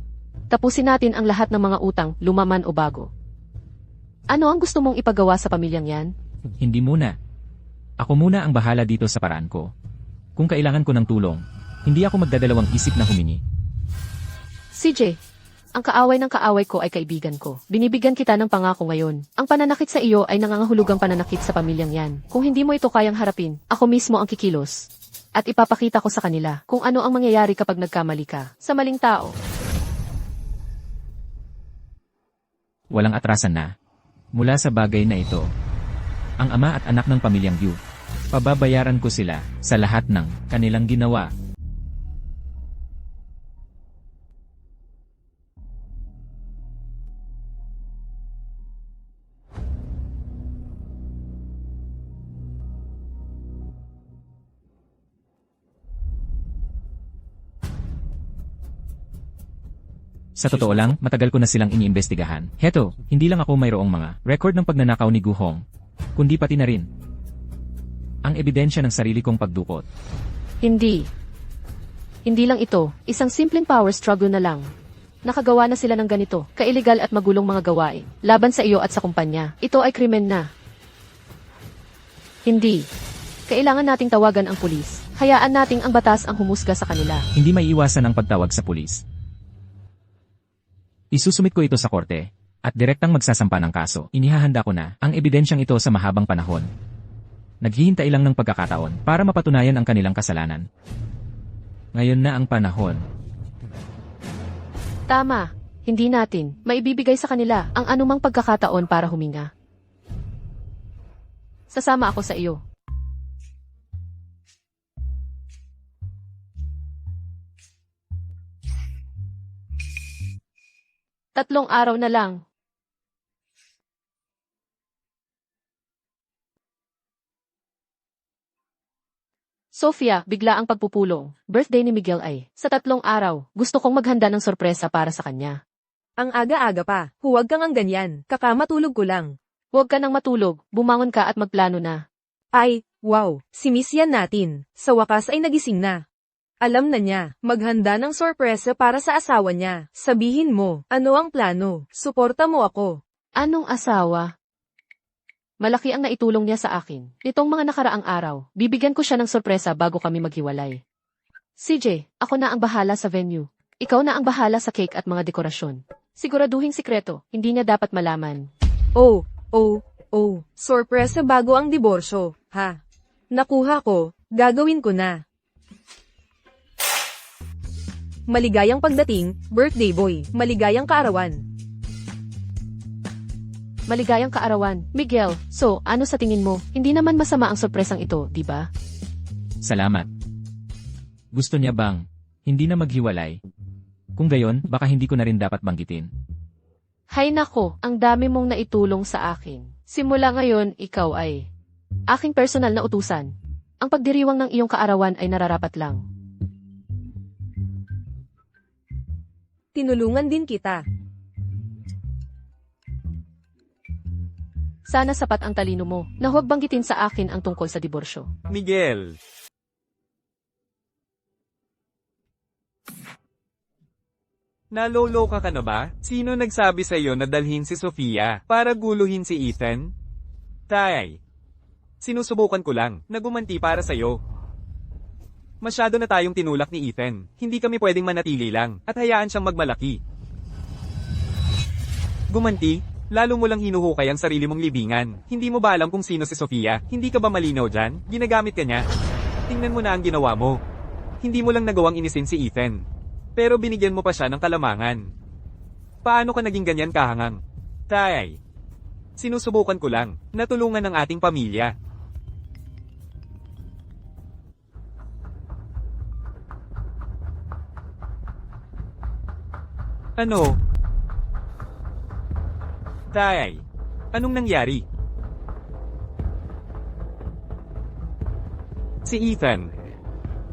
Tapusin natin ang lahat ng mga utang, lumaman o bago. Ano ang gusto mong ipagawa sa pamilyang yan? Hindi muna. Ako muna ang bahala dito sa paraan ko. Kung kailangan ko ng tulong, hindi ako magdadalawang isip na humingi. CJ, ang kaaway ng kaaway ko ay kaibigan ko. Binibigyan kita ng pangako ngayon. Ang pananakit sa iyo ay nangangahulugang pananakit sa pamilyang yan. Kung hindi mo ito kayang harapin, ako mismo ang kikilos. At ipapakita ko sa kanila kung ano ang mangyayari kapag nagkamali ka sa maling tao. Walang atrasan na. Mula sa bagay na ito, ang ama at anak ng pamilyang Yu, pababayaran ko sila sa lahat ng kanilang ginawa. Sa totoo lang, matagal ko na silang iniimbestigahan. Heto, hindi lang ako mayroong mga record ng pagnanakaw ni Gu Hong, kundi pati na rin ang ebidensya ng sarili kong pagdukot. Hindi. Hindi lang ito, isang simpleng power struggle na lang. Nakagawa na sila ng ganito, kailigal at magulong mga gawain, laban sa iyo at sa kumpanya. Ito ay krimen na. Hindi. Kailangan nating tawagan ang pulis. Hayaan nating ang batas ang humusga sa kanila. Hindi maiiwasan ang pagtawag sa pulis. Isusumit ko ito sa korte, at direktang magsasampa ng kaso. Inihahanda ko na ang ebidensyang ito sa mahabang panahon. Naghihintay lang ng pagkakataon para mapatunayan ang kanilang kasalanan. Ngayon na ang panahon. Tama. Hindi natin maibibigay sa kanila ang anumang pagkakataon para huminga. Sasama ako sa iyo. Tatlong araw na lang. Sofia, bigla ang pagpupulong. Birthday ni Miguel ay sa 3 araw. Gusto kong maghanda ng sorpresa para sa kanya. Ang aga-aga pa. Huwag kang ang ganyan. Kakamatulog ko lang. Huwag ka nang matulog. Bumangon ka at magplano na. Ay, wow. Si Miss yan natin. Sa wakas ay nagising na. Alam na niya, maghanda ng sorpresa para sa asawa niya. Sabihin mo, ano ang plano? Suporta mo ako. Anong asawa? Malaki ang naitulong niya sa akin. Nitong mga nakaraang araw, bibigyan ko siya ng sorpresa bago kami maghiwalay. CJ, ako na ang bahala sa venue. Ikaw na ang bahala sa cake at mga dekorasyon. Siguraduhing sikreto, hindi niya dapat malaman. Oh. Sorpresa bago ang diborsyo, ha? Nakuha ko, gagawin ko na. Maligayang pagdating, birthday boy. Maligayang kaarawan. Maligayang kaarawan. Miguel, so, ano sa tingin mo? Hindi naman masama ang sorpresang ito, di ba? Salamat. Gusto niya bang hindi na maghiwalay? Kung gayon, baka hindi ko na rin dapat banggitin. Hay nako, ang dami mong naitulong sa akin. Simula ngayon, ikaw ay aking personal na utusan. Ang pagdiriwang ng iyong kaarawan ay nararapat lang. Tinulungan din kita. Sana sapat ang talino mo na huwag banggitin sa akin ang tungkol sa diborsyo. Miguel. Naloloka ka na ba? Sino nagsabi sa iyo na dalhin si Sofia para guluhin si Ethan? Tay. Sinusubukan ko lang na gumanti para sa iyo. Masyado na tayong tinulak ni Ethan. Hindi kami pwedeng manatili lang at hayaan siyang magmalaki. Gumanti? Lalo mo lang hinuhukay ang sarili mong libingan. Hindi mo ba alam kung sino si Sofia? Hindi ka ba malinaw dyan? Ginagamit ka niya. Tingnan mo na ang ginawa mo. Hindi mo lang nagawang inisin si Ethan. Pero binigyan mo pa siya ng kalamangan. Paano ka naging ganyan kahangang? Tay. Sinusubukan ko lang. Natulungan ng ating pamilya. Ano? Tay, anong nangyari? Si Ethan.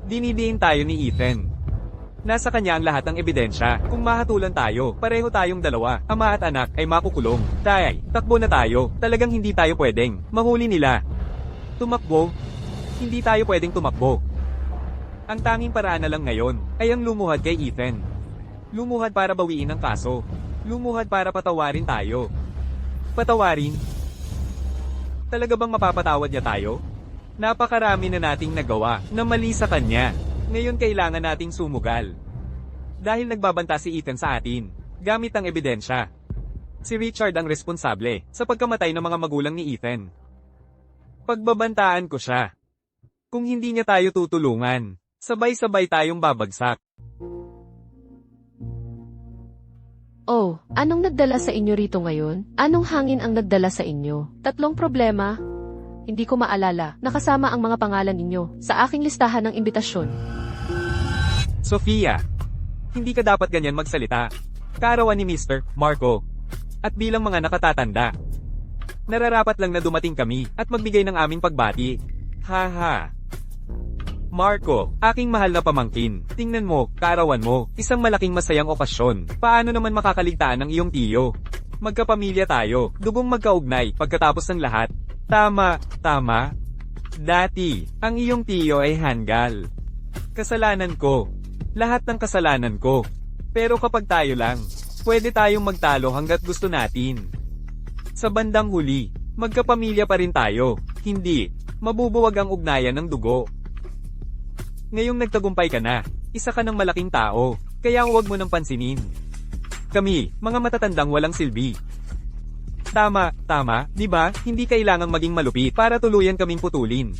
Dinidiin tayo ni Ethan. Nasa kanya ang lahat ng ebidensya. Kung mahatulan tayo, pareho tayong dalawa, ama at anak, ay makukulong. Tay, takbo na tayo. Talagang hindi tayo pwedeng mahuli nila. Tumakbo? Hindi tayo pwedeng tumakbo. Ang tanging paraan na lang ngayon ay ang lumuhad kay Ethan. Lumuhad para bawiin ang kaso. Lumuhad para patawarin tayo. Patawarin? Talaga bang mapapatawad niya tayo? Napakarami na nating nagawa na mali sa kanya. Ngayon kailangan nating sumugal. Dahil nagbabanta si Ethan sa atin, gamit ang ebidensya. Si Richard ang responsable sa pagkamatay ng mga magulang ni Ethan. Pagbabantaan ko siya. Kung hindi niya tayo tutulungan, sabay-sabay tayong babagsak. Oh, anong nagdala sa inyo rito ngayon? Anong hangin ang nagdala sa inyo? 3 problema? Hindi ko maalala. Nakasama ang mga pangalan ninyo sa aking listahan ng imbitasyon. Sofia, hindi ka dapat ganyan magsalita. Kaarawan ni Mr. Marco. At bilang mga nakatatanda, nararapat lang na dumating kami at magbigay ng aming pagbati. Haha. Marco, aking mahal na pamangkin, tingnan mo, kaarawan mo, isang malaking masayang okasyon. Paano naman makakaligtaan ng iyong tiyo? Magkapamilya tayo, dugong magkaugnay, pagkatapos ng lahat. Tama. Dati, ang iyong tiyo ay hanggal. Kasalanan ko. Lahat ng kasalanan ko. Pero kapag tayo lang, pwede tayong magtalo hanggat gusto natin. Sa bandang huli, magkapamilya pa rin tayo. Hindi, mabubuwag ang ugnayan ng dugo. Ngayong nagtagumpay ka na, isa ka ng malaking tao, kaya huwag mo nang pansinin. Kami, mga matatandang walang silbi. Tama, di ba? Hindi kailangang maging malupit para tuluyan kaming putulin.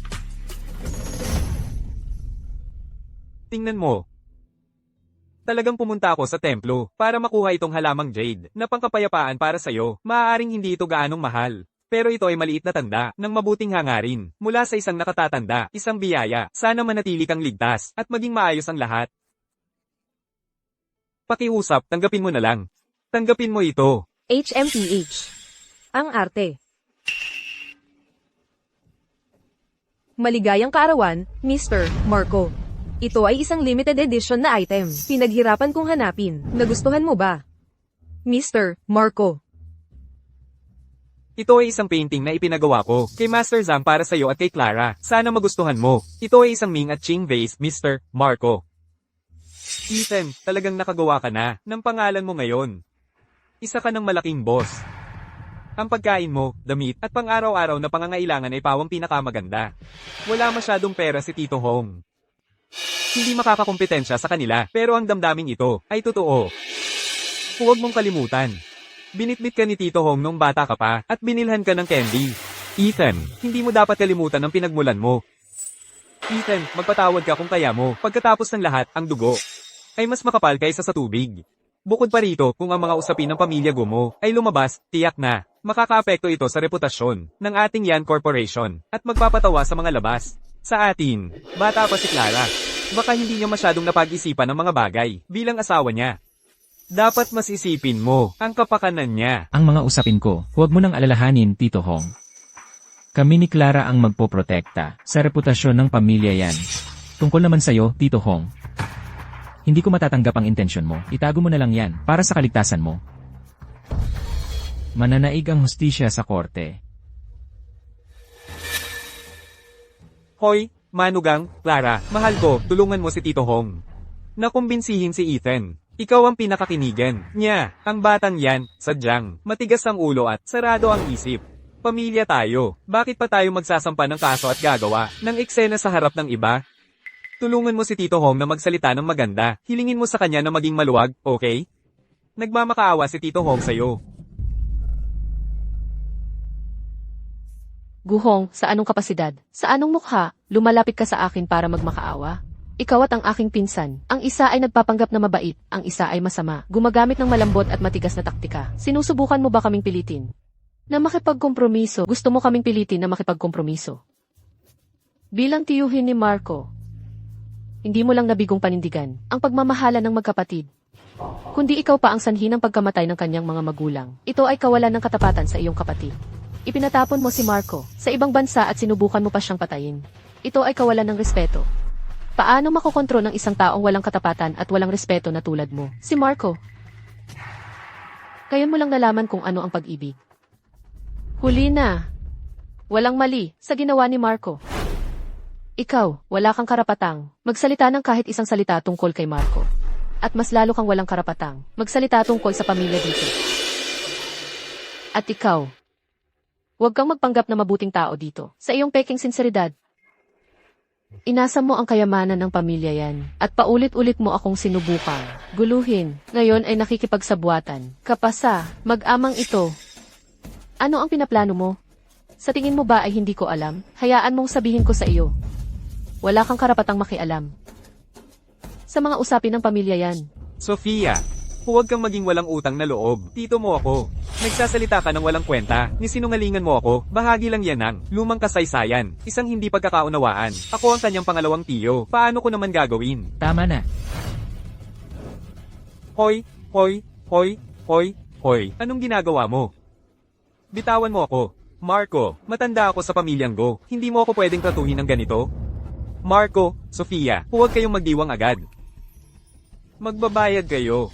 Tingnan mo. Talagang pumunta ako sa templo para makuha itong halamang jade na pangkapayapaan para sa'yo. Maaaring hindi ito gaanong mahal. Pero ito ay maliit na tanda ng mabuting hangarin mula sa isang nakatatanda, isang biyaya. Sana manatili kang ligtas at maging maayos ang lahat. Pakiusap, tanggapin mo na lang. Tanggapin mo ito. HMPH. Ang arte. Maligayang kaarawan, Mr. Marco. Ito ay isang limited edition na item. Pinaghirapan kong hanapin. Nagustuhan mo ba? Mr. Marco. Ito ay isang painting na ipinagawa ko kay Master Zam para sa iyo at kay Clara. Sana magustuhan mo. Ito ay isang Ming at Ching vase, Mr. Marco. Ethan, talagang nakagawa ka na ng pangalan mo ngayon. Isa ka ng malaking boss. Ang pagkain mo, damit, at pang-araw-araw na pangangailangan ay pawang pinakamaganda. Wala masyadong pera si Tito Hong. Hindi makakakompetensya sa kanila, pero ang damdaming ito ay totoo. Huwag mong kalimutan. Binitbit ka ni Tito Hong nung bata ka pa, at binilhan ka ng candy. Ethan, hindi mo dapat kalimutan ang pinagmulan mo. Ethan, magpatawad ka kung kaya mo. Pagkatapos ng lahat, ang dugo ay mas makapal kaysa sa tubig. Bukod pa rito, kung ang mga usapin ng pamilya Gumo ay lumabas, tiyak na, makakaapekto ito sa reputasyon ng ating Yan Corporation at magpapatawa sa mga labas. Sa atin, bata pa si Clara. Baka hindi niya masyadong napag-isipan ng mga bagay bilang asawa niya. Dapat mas isipin mo ang kapakanan niya. Ang mga usapin ko, huwag mo nang alalahanin, Tito Hong. Kami ni Clara ang magpoprotekta sa reputasyon ng pamilya Yan. Tungkol naman sa'yo, Tito Hong. Hindi ko matatanggap ang intensyon mo. Itago mo na lang yan para sa kaligtasan mo. Mananaig ang hustisya sa korte. Hoy, Manugang, Clara, mahal ko, tulungan mo si Tito Hong. Nakumbinsihin si Ethan. Ikaw ang pinakakinigan niya. Ang batang yan, sadyang, matigas ang ulo at sarado ang isip. Pamilya tayo. Bakit pa tayo magsasampa ng kaso at gagawa ng eksena sa harap ng iba? Tulungan mo si Tito Hong na magsalita ng maganda. Hilingin mo sa kanya na maging maluwag, okay? Nagmamakaawa si Tito Hong sa'yo. Guhong, sa anong kapasidad? Sa anong mukha? Lumalapit ka sa akin para magmakaawa? Ikaw at ang aking pinsan. Ang isa ay nagpapanggap na mabait, ang isa ay masama. Gumagamit ng malambot at matigas na taktika. Sinusubukan mo ba kaming pilitin? Na makipagkompromiso. Gusto mo kaming pilitin na makipagkompromiso. Bilang tiyuhin ni Marco, hindi mo lang nabigong panindigan ang pagmamahala ng magkapatid. Kundi ikaw pa ang sanhi ng pagkamatay ng kanyang mga magulang. Ito ay kawalan ng katapatan sa iyong kapatid. Ipinatapon mo si Marco sa ibang bansa at sinubukan mo pa siyang patayin. Ito ay kawalan ng respeto. Paano makokontrol ng isang taong walang katapatan at walang respeto na tulad mo? Si Marco. Ngayon mo lang nalaman kung ano ang pag-ibig. Huli na. Walang mali sa ginawa ni Marco. Ikaw, wala kang karapatang magsalita ng kahit isang salita tungkol kay Marco. At mas lalo kang walang karapatang magsalita tungkol sa pamilya dito. At ikaw, huwag kang magpanggap na mabuting tao dito sa iyong peking sinseridad. Inasa mo ang kayamanan ng pamilya yan, at paulit-ulit mo akong sinubukang guluhin. Ngayon ay nakikipagsabuatan ka pa sa mag-amang ito. Ano ang pinaplano mo? Sa tingin mo ba ay hindi ko alam? Hayaan mong sabihin ko sa iyo. Wala kang karapatang makialam sa mga usapin ng pamilya yan. Sofia, huwag kang maging walang utang na loob. Tito mo ako. Nagsasalita ka ng walang kwenta. Nisinungalingan mo ako. Bahagi lang yan ng lumang kasaysayan. Isang hindi pagkakaunawaan. Ako ang kanyang pangalawang tiyo. Paano ko naman gagawin? Tama na. Hoy, hoy, hoy, hoy, hoy. Anong ginagawa mo? Bitawan mo ako. Marco, matanda ako sa pamilyang Go. Hindi mo ako pwedeng tratuhin ng ganito. Marco, Sofia, huwag kayong magdiwang agad. Magbabayad kayo.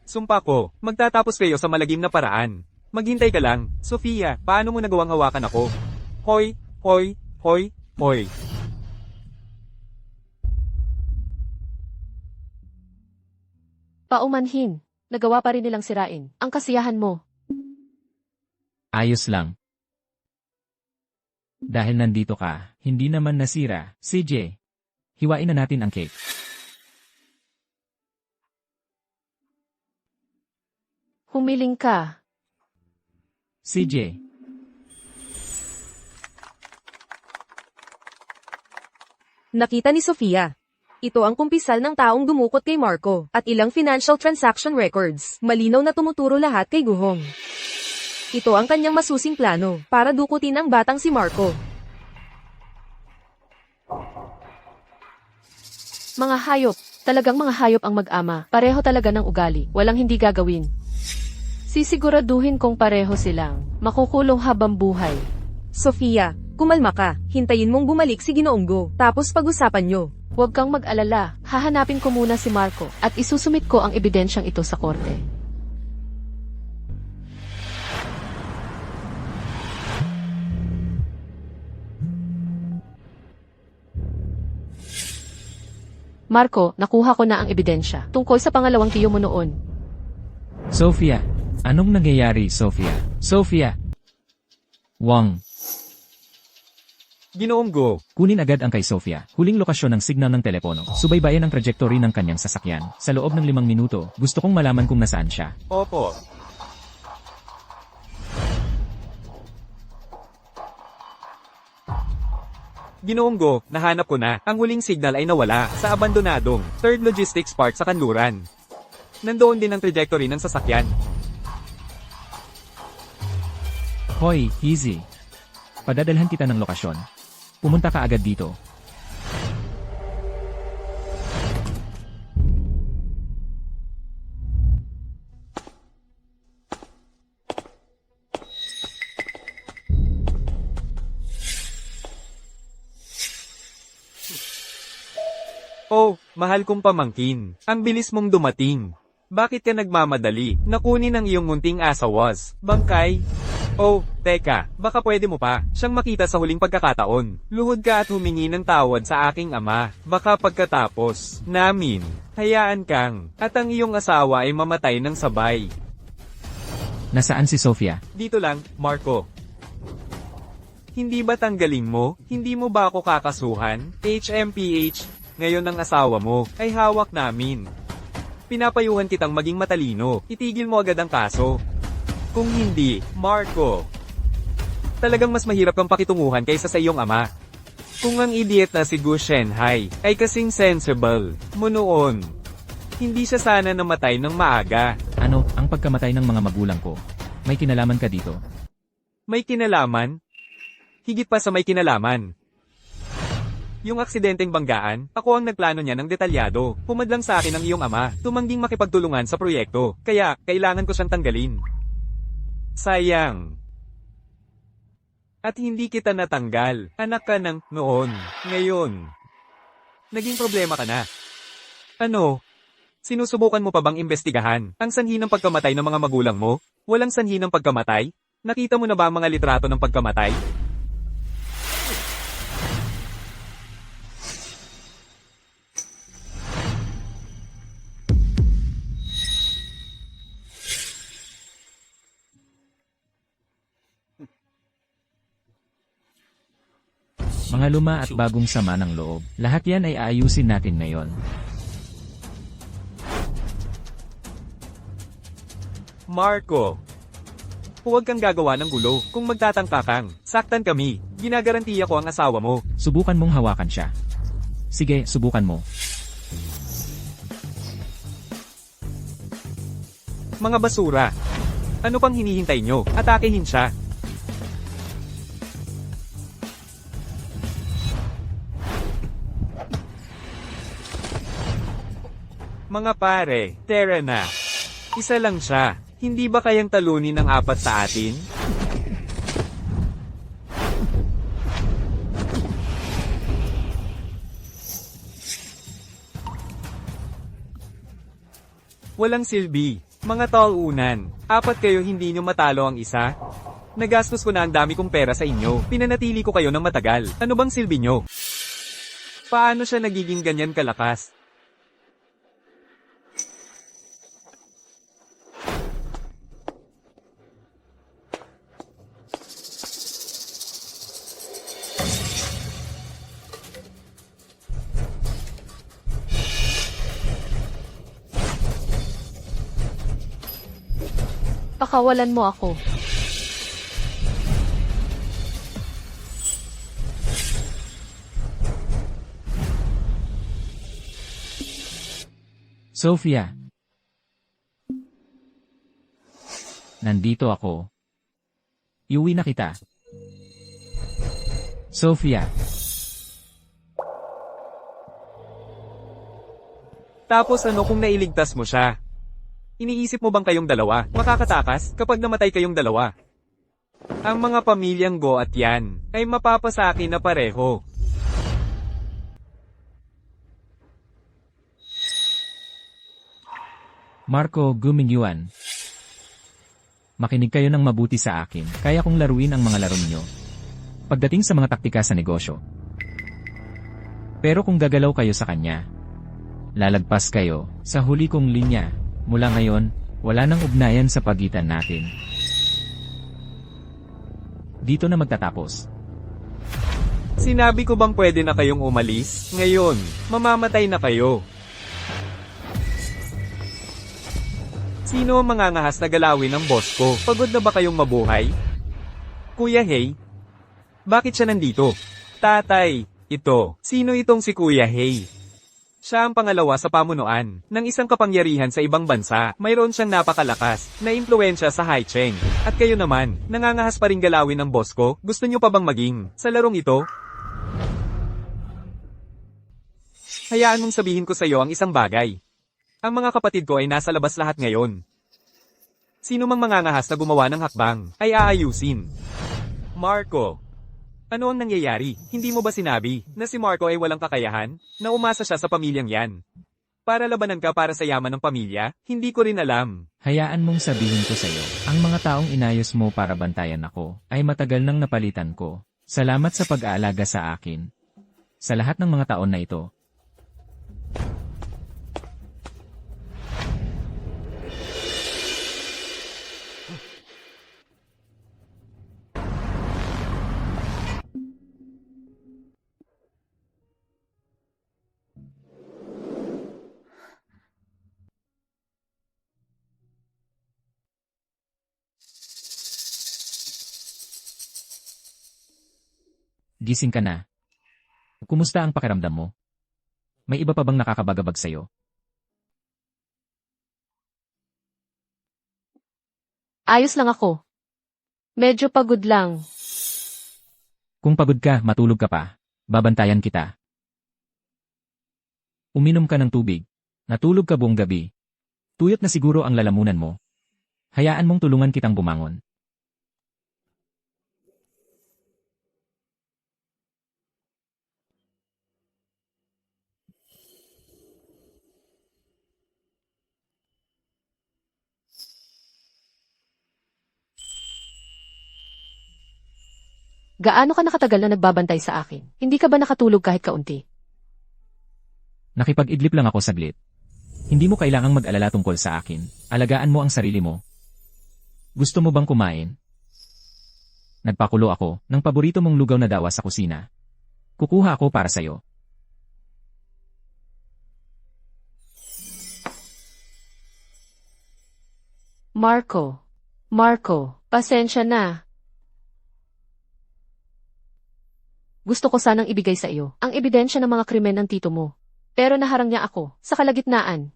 Sumpa ko, magtatapos kayo sa malagim na paraan. Maghintay ka lang. Sofia, paano mo nagawang hawakan ako? Hoy, hoy, hoy, hoy. Paumanhin, nagawa pa rin nilang sirain ang kasiyahan mo. Ayos lang. Dahil nandito ka, hindi naman nasira. CJ, hiwain na natin ang cake. Humiling ka. CJ, Nakita ni Sofia. Ito ang kumpisal ng taong dumukot kay Marco at ilang financial transaction records. Malinaw na tumuturo lahat kay Guhong. Ito ang kanyang masusing plano para dukutin ang batang si Marco. Mga hayop, talagang mga hayop ang mag-ama. Pareho talaga ng ugali, walang hindi gagawin. Sisiguraduhin kong pareho silang makukulong habang buhay. Sofia, kumalma ka. Hintayin mong bumalik si Ginoong Go. Tapos pag-usapan nyo. Huwag kang mag-alala, hahanapin ko muna si Marco at isusumit ko ang ebidensyang ito sa korte. Marco, nakuha ko na ang ebidensya tungkol sa pangalawang tiyo mo noon. Sofia, anong nangyayari, Sofia? Sofia! Wang, Ginoong Go. kunin agad ang kay Sofia. Huling lokasyon ng signal ng telepono. Subaybayan ang trajectory ng kanyang sasakyan. Sa loob ng 5 minuto, gusto kong malaman kung nasaan siya. Opo. Ginoong Go, nahanap ko na. Ang huling signal ay nawala sa abandonadong 3rd Logistics Park sa Kanluran. Nandoon din ang trajectory ng sasakyan. Hoy, easy. Padadalhan kita ng lokasyon. Pumunta ka agad dito. Oh, mahal kong pamangkin. Ang bilis mong dumating. Bakit ka nagmamadali? Nakunin ang iyong munting asawas. Bangkay? Oh, teka, baka pwede mo pa siyang makita sa huling pagkakataon. Luhod ka at humingi ng tawad sa aking ama. Baka pagkatapos namin, hayaan kang at ang iyong asawa ay mamatay ng sabay. Nasaan si Sofia? Dito lang, Marco. Hindi ba tanggalin mo? Hindi mo ba ako kakasuhan? HMPH, ngayon ang asawa mo ay hawak namin. Pinapayuhan kitang maging matalino. Itigil mo agad ang kaso. Kung hindi, Marco, talagang mas mahirap kang pakitunguhan kaysa sa iyong ama. Kung ang idiot na si Gu Shenhai ay kasing sensible mo noon, hindi siya sana namatay ng maaga. Ano, ang pagkamatay ng mga magulang ko? May kinalaman ka dito? May kinalaman? Higit pa sa may kinalaman. Yung aksidenteng banggaan, ako ang nagplano niya ng detalyado. Pumadlang sa akin ang iyong ama, tumangging makipagtulungan sa proyekto, kaya kailangan ko siyang tanggalin. Sayang. At hindi kita natanggal, anak ka ng noon, ngayon. Naging problema ka na. Ano? Sinusubukan mo pa bang imbestigahan ang sanhi ng pagkamatay ng mga magulang mo? Walang sanhi ng pagkamatay? Nakita mo na ba ang mga litrato ng pagkamatay? Mga luma at bagong sama ng loob, lahat yan ay aayusin natin ngayon. Marco, huwag kang gagawa ng gulo. Kung magtatangka kang, saktan kami. Ginagarantiya ko ang asawa mo. Subukan mong hawakan siya. Sige, subukan mo. Mga basura. Ano pang hinihintay nyo? Atakehin siya. Mga pare, tara na. Isa lang siya. Hindi ba kayang talunin ng apat sa atin? Walang silbi. Mga taunan. Apat kayo hindi nyo matalo ang isa? Nagastos ko na ang dami kong pera sa inyo. Pinanatili ko kayo ng matagal. Ano bang silbi nyo? Paano siya nagiging ganyan kalakas? Pakawalan mo ako. Sophia. Nandito ako. Iuwi na kita. Sophia. Tapos ano kung nailigtas mo siya? Iniisip mo bang kayong dalawa makakatakas kapag namatay kayong dalawa? Ang mga pamilyang Go at yan ay mapapasaki na pareho. Marco Gumingyuan. Makinig kayo ng mabuti sa akin, kaya kong laruin ang mga laro niyo. Pagdating sa mga taktika sa negosyo. Pero kung gagalaw kayo sa kanya, lalagpas kayo sa huli kong linya. Mula ngayon, wala nang ugnayan sa pagitan natin. Dito na magtatapos. Sinabi ko bang pwede na kayong umalis? Ngayon, mamamatay na kayo. Sino ang mangangahas na galawin ng boss ko? Pagod na ba kayong mabuhay? Kuya Hey? Bakit siya nandito? Tatay, ito. Sino itong si Kuya Hey? Siya ang pangalawa sa pamunuan ng isang kapangyarihan sa ibang bansa. Mayroon siyang napakalakas na impluensya sa Haicheng. At kayo naman, nangangahas pa rin galawin ng boss ko? Gusto niyo pa bang maging sa larong ito? Hayaan mong sabihin ko sa iyo ang isang bagay. Ang mga kapatid ko ay nasa labas lahat ngayon. Sino mang mangangahas na gumawa ng hakbang ay aayusin. Marco. Ano ang nangyayari? Hindi mo ba sinabi na si Marco ay walang kakayahan? Na umasa siya sa pamilyang yan? Para labanan ka para sa yaman ng pamilya? Hindi ko rin alam. Hayaan mong sabihin ko sa'yo, ang mga taong inayos mo para bantayan ako, ay matagal nang napalitan ko. Salamat sa pag-aalaga sa akin. Sa lahat ng mga taon na ito. Gising ka na. Kumusta ang pakiramdam mo? May iba pa bang nakakabagabag sa'yo? Ayos lang ako. Medyo pagod lang. Kung pagod ka, matulog ka pa. Babantayan kita. Uminom ka ng tubig. Natulog ka buong gabi. Tuyot na siguro ang lalamunan mo. Hayaan mong tulungan kitang bumangon. Gaano ka nakatagal na nagbabantay sa akin? Hindi ka ba nakatulog kahit kaunti? Nakipag-idlip lang ako saglit. Hindi mo kailangang mag-alala tungkol sa akin. Alagaan mo ang sarili mo. Gusto mo bang kumain? Nagpakulo ako ng paborito mong lugaw na dawa sa kusina. Kukuha ako para sa'yo. Marco, pasensya na. Gusto ko sanang ibigay sa iyo ang ebidensya ng mga krimen ng tito mo. Pero naharang niya ako sa kalagitnaan.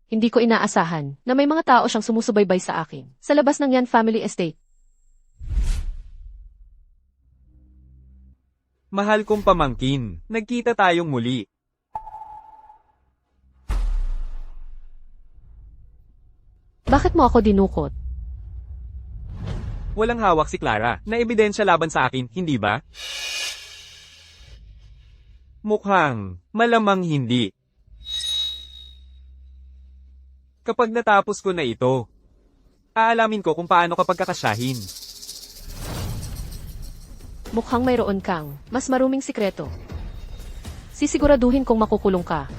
Hindi ko inaasahan na may mga tao siyang sumusubaybay sa akin sa labas ng Yan Family Estate. Mahal kong pamangkin, nagkita tayong muli. Bakit mo ako dinukot? Walang hawak si Clara na ebidensya laban sa akin, hindi ba? Mukhang malamang hindi. Kapag natapos ko na ito, aalamin ko kung paano kapag kakasyahin. Mukhang mayroon kang mas maruming sikreto. Sisiguraduhin kong makukulong ka.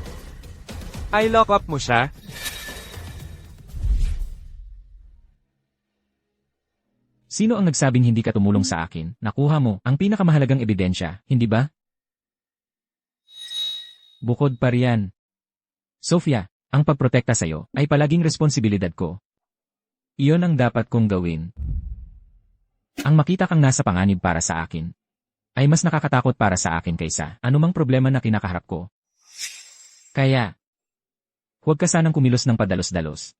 I lock up mo siya? Sino ang nagsabing hindi ka tumulong sa akin? Nakuha mo ang pinakamahalagang ebidensya, hindi ba? Bukod pa riyan. Sofia, ang pagprotekta sa'yo ay palaging responsibilidad ko. Iyon ang dapat kong gawin. Ang makita kang nasa panganib para sa akin ay mas nakakatakot para sa akin kaysa anumang problema na kinakaharap ko. Kaya, huwag ka sanang kumilos ng padalos-dalos.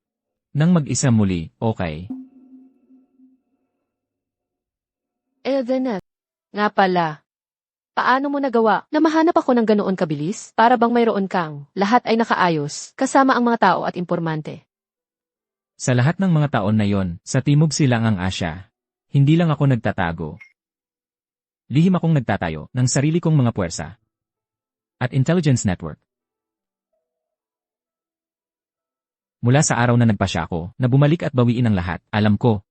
Nang mag-isa muli, okay? Elvenet. Nga pala. Paano mo nagawa na mahanap ako ng ganoon kabilis? Para bang mayroon kang lahat ay nakaayos, kasama ang mga tao at impormante. Sa lahat ng mga taon na yon, sa Timog Silangang Asya, hindi lang ako nagtatago. Lihim akong nagtatayo ng sarili kong mga puwersa at intelligence network. Mula sa araw na nagpasya ako na bumalik at bawiin ang lahat, alam ko,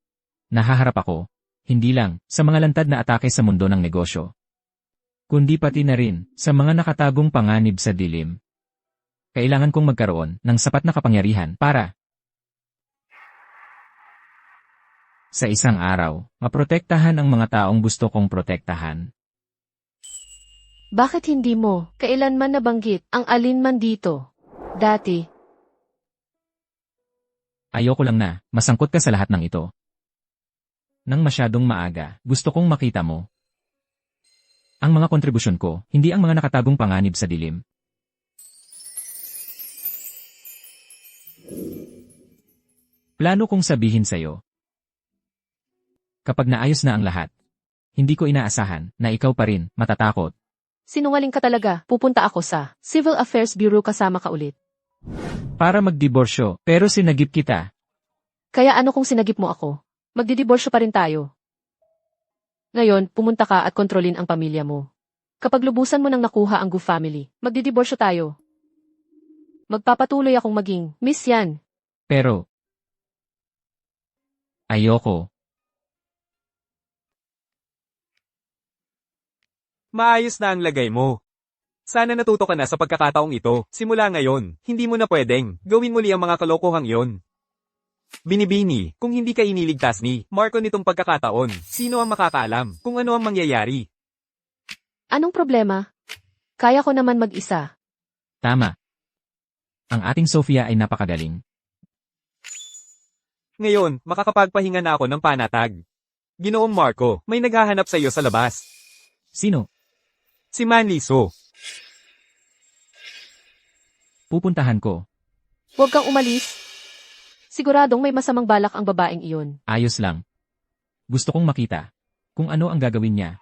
nahaharap ako, hindi lang sa mga lantad na atake sa mundo ng negosyo, kundi pati na rin sa mga nakatagong panganib sa dilim. Kailangan kong magkaroon ng sapat na kapangyarihan para sa isang araw, maprotektahan ang mga taong gusto kong protektahan. Bakit hindi mo kailanman nabanggit ang alinman dito? Dati. Ayoko lang na masangkot ka sa lahat ng ito. Nang masyadong maaga, gusto kong makita mo. Ang mga kontribusyon ko, hindi ang mga nakatagong panganib sa dilim. Plano kong sabihin sa'yo. Kapag naayos na ang lahat, hindi ko inaasahan na ikaw pa rin matatakot. Sinungaling ka talaga, pupunta ako sa Civil Affairs Bureau kasama ka ulit. Para magdiborsyo, pero sinagip kita. Kaya ano kung sinagip mo ako? Magdidiborsyo pa rin tayo. Ngayon, pumunta ka at kontrolin ang pamilya mo. Kapag lubusan mo nang nakuha ang Gu family, magdidiborsyo tayo. Magpapatuloy akong maging Miss Yan. Pero, ayoko. Maayos na ang lagay mo. Sana natuto ka na sa pagkakataong ito. Simula ngayon, hindi mo na pwedeng gawin muli ang mga kalokohang iyon. Binibini, kung hindi ka iniligtas ni Marco nitong pagkakataon, sino ang makakaalam kung ano ang mangyayari? Anong problema? Kaya ko naman mag-isa. Tama. Ang ating Sofia ay napakagaling. Ngayon, makakapagpahinga na ako ng panatag. Ginoong Marco, may naghahanap sa iyo sa labas. Sino? Si Manliso. Pupuntahan ko. Huwag kang umalis. Siguradong may masamang balak ang babaeng iyon. Ayos lang. Gusto kong makita kung ano ang gagawin niya.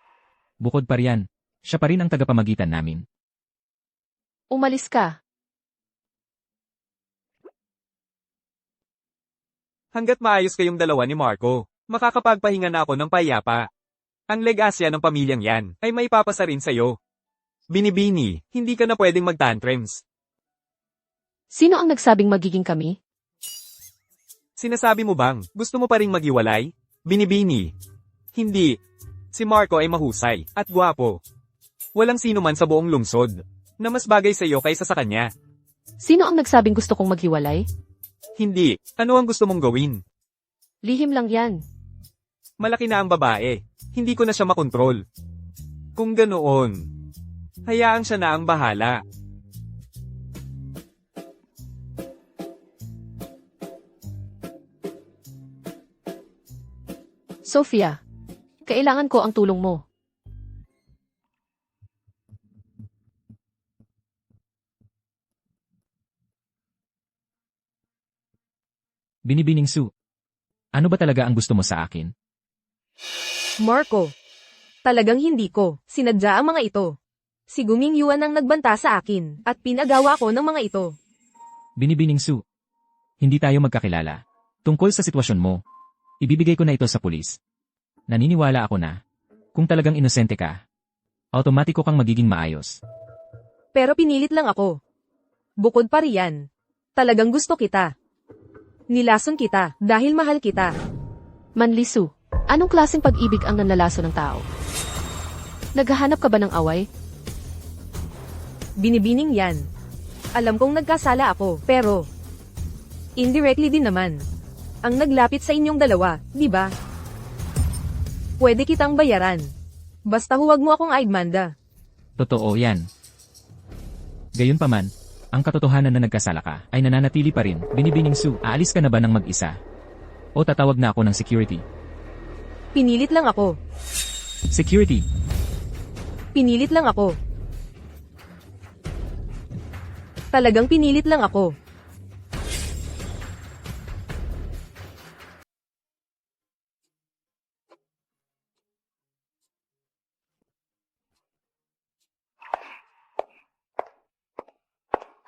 Bukod pa riyan, siya pa rin ang tagapamagitan namin. Umalis ka. Hanggat maayos kayong dalawa ni Marco, makakapagpahinga na ako ng payapa. Ang legasya ng pamilyang yan ay may papasa rin sa'yo. Binibini, hindi ka na pwedeng mag-tantrums. Sino ang nagsabing magiging kami? Sinasabi mo bang gusto mo pa ring maghiwalay? Binibini. Hindi. Si Marco ay mahusay at gwapo. Walang sino man sa buong lungsod na mas bagay sa iyo kaysa sa kanya. Sino ang nagsabing gusto kong maghiwalay? Hindi. Ano ang gusto mong gawin? Lihim lang yan. Malaki na ang babae. Hindi ko na siya makontrol. Kung ganoon, hayaan siya na ang bahala. Sofia, kailangan ko ang tulong mo. Binibining Sue. Ano ba talaga ang gusto mo sa akin? Marco. Talagang hindi ko. Sinadya ang mga ito. Si Guming Yuan ang nagbanta sa akin, at pinagawa ko ng mga ito. Binibining Sue. Hindi tayo magkakilala. Tungkol sa sitwasyon mo, ibibigay ko na ito sa pulis. Naniniwala ako na, kung talagang inosente ka, automatiko kang magiging maayos. Pero pinilit lang ako. Bukod pa riyan. Talagang gusto kita. Nilason kita, dahil mahal kita. Manlisu, anong klaseng pag-ibig ang nanlalaso ng tao? Naghahanap ka ba ng away? Binibining yan. Alam kong nagkasala ako, pero indirectly din naman. Ang naglapit sa inyong dalawa, di ba? Pwede kitang bayaran. Basta huwag mo akong aigmanda. Totoo yan. Gayunpaman, ang katotohanan na nagkasala ka ay nananatili pa rin. Binibining Sue, aalis ka na ba ng mag-isa? O tatawag na ako ng security? Pinilit lang ako. Security! Pinilit lang ako. Talagang pinilit lang ako.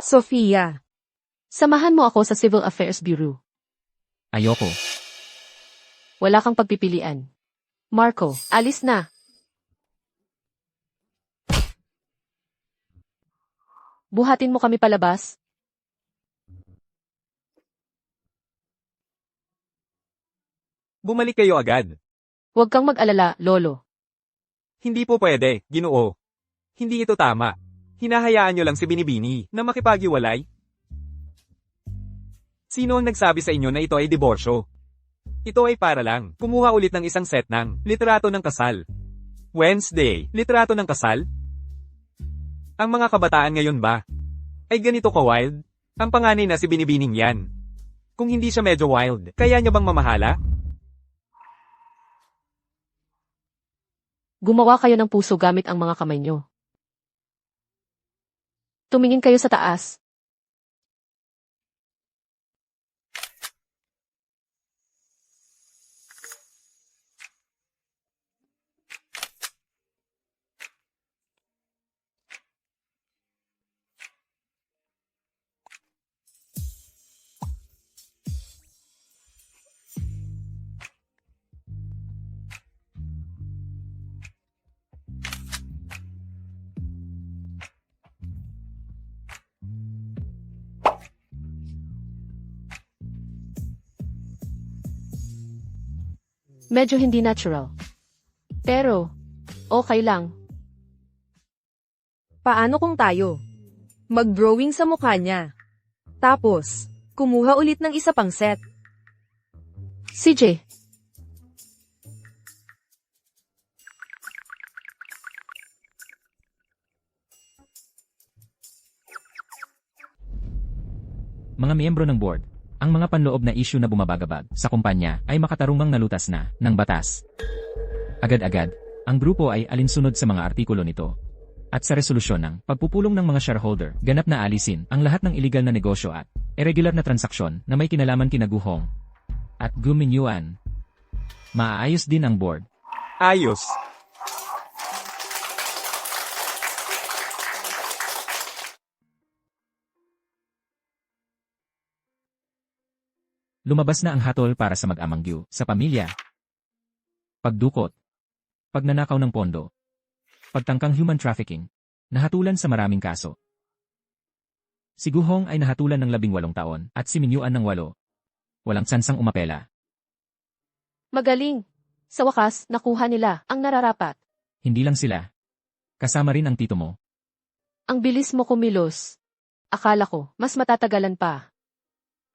Sofia. Samahan mo ako sa Civil Affairs Bureau. Ayoko. Wala kang pagpipilian. Marco, alis na. Buhatin mo kami palabas. Bumalik kayo agad. Huwag kang mag-alala, Lolo. Hindi po pwede, Ginoo. Hindi ito tama. Hinahayaan nyo lang si Binibini na makipaghiwalay? Sino ang nagsabi sa inyo na ito ay diborsyo? Ito ay para lang kumuha ulit ng isang set ng litrato ng kasal. Wednesday, litrato ng kasal? Ang mga kabataan ngayon ba ay ganito ka-wild? Ang panganay na si Binibining yan. Kung hindi siya medyo wild, kaya niya bang mamahala? Gumawa kayo ng puso gamit ang mga kamay nyo. Tumingin kayo sa taas. Medyo hindi natural. Pero, okay lang. Paano kung tayo mag-drawing sa mukha niya? Tapos, kumuha ulit ng isa pang set. CJ, Mga miyembro ng board, ang mga panloob na issue na bumabagabag sa kumpanya ay makatarungang nalutas na ng batas. Agad-agad, ang grupo ay alinsunod sa mga artikulo nito. At sa resolusyon ng pagpupulong ng mga shareholder, ganap na alisin ang lahat ng illegal na negosyo at irregular na transaksyon na may kinalaman kina Guhong at Guming Yuan. Maaayos din ang board. Ayos. Lumabas na ang hatol para sa mag-amang Gyu, sa pamilya. Pagdukot. Pagnanakaw ng pondo. Pagtangkang human trafficking. Nahatulan sa maraming kaso. Si Guhong ay nahatulan ng 18 taon at si Minyuan ng 8. Walang sansang umapela. Magaling. Sa wakas, nakuha nila ang nararapat. Hindi lang sila. Kasama rin ang tito mo. Ang bilis mo kumilos. Akala ko, mas matatagalan pa.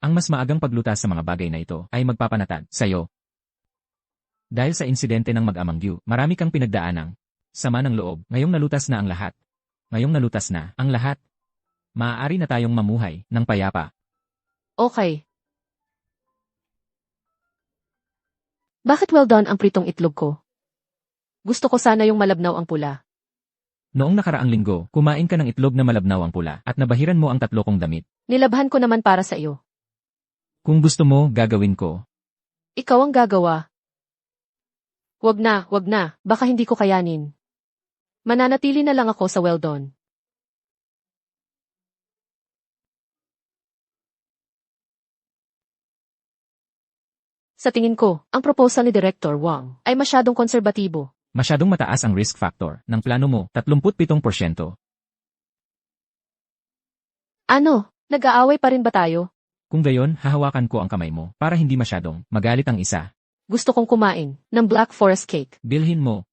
Ang mas maagang paglutas sa mga bagay na ito ay magpapanatag sa'yo. Dahil sa insidente ng mag-amang Gyu, marami kang pinagdaanang sama ng loob. Ngayong nalutas na ang lahat. Ngayong nalutas na ang lahat. Maaari na tayong mamuhay ng payapa. Okay. Bakit well done ang pritong itlog ko? Gusto ko sana yung malabnaw ang pula. Noong nakaraang linggo, kumain ka ng itlog na malabnaw ang pula at nabahiran mo ang 3 kong damit. Nilabhan ko naman para sa iyo. Kung gusto mo, gagawin ko. Ikaw ang gagawa. Wag na, baka hindi ko kayanin. Mananatili na lang ako sa well done. Sa tingin ko, ang proposal ni Director Wang ay masyadong konserbatibo. Masyadong mataas ang risk factor ng plano mo, 37%. Ano, nag-aaway pa rin ba tayo? Kung gayon, hahawakan ko ang kamay mo para hindi masyadong magalit ang isa. Gusto kong kumain ng Black Forest cake. Bilhin mo.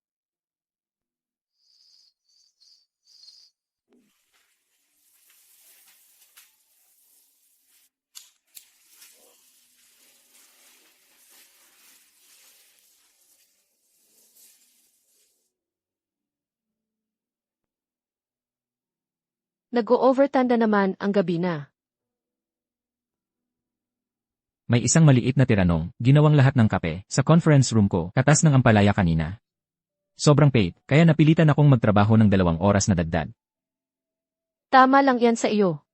Nag-o-overtanda naman ang gabi na. May isang maliit na tiranong, ginawang lahat ng kape, sa conference room ko, katas ng ampalaya kanina. Sobrang paid, kaya napilitan akong magtrabaho ng 2 oras na dagdag. Tama lang yan sa iyo.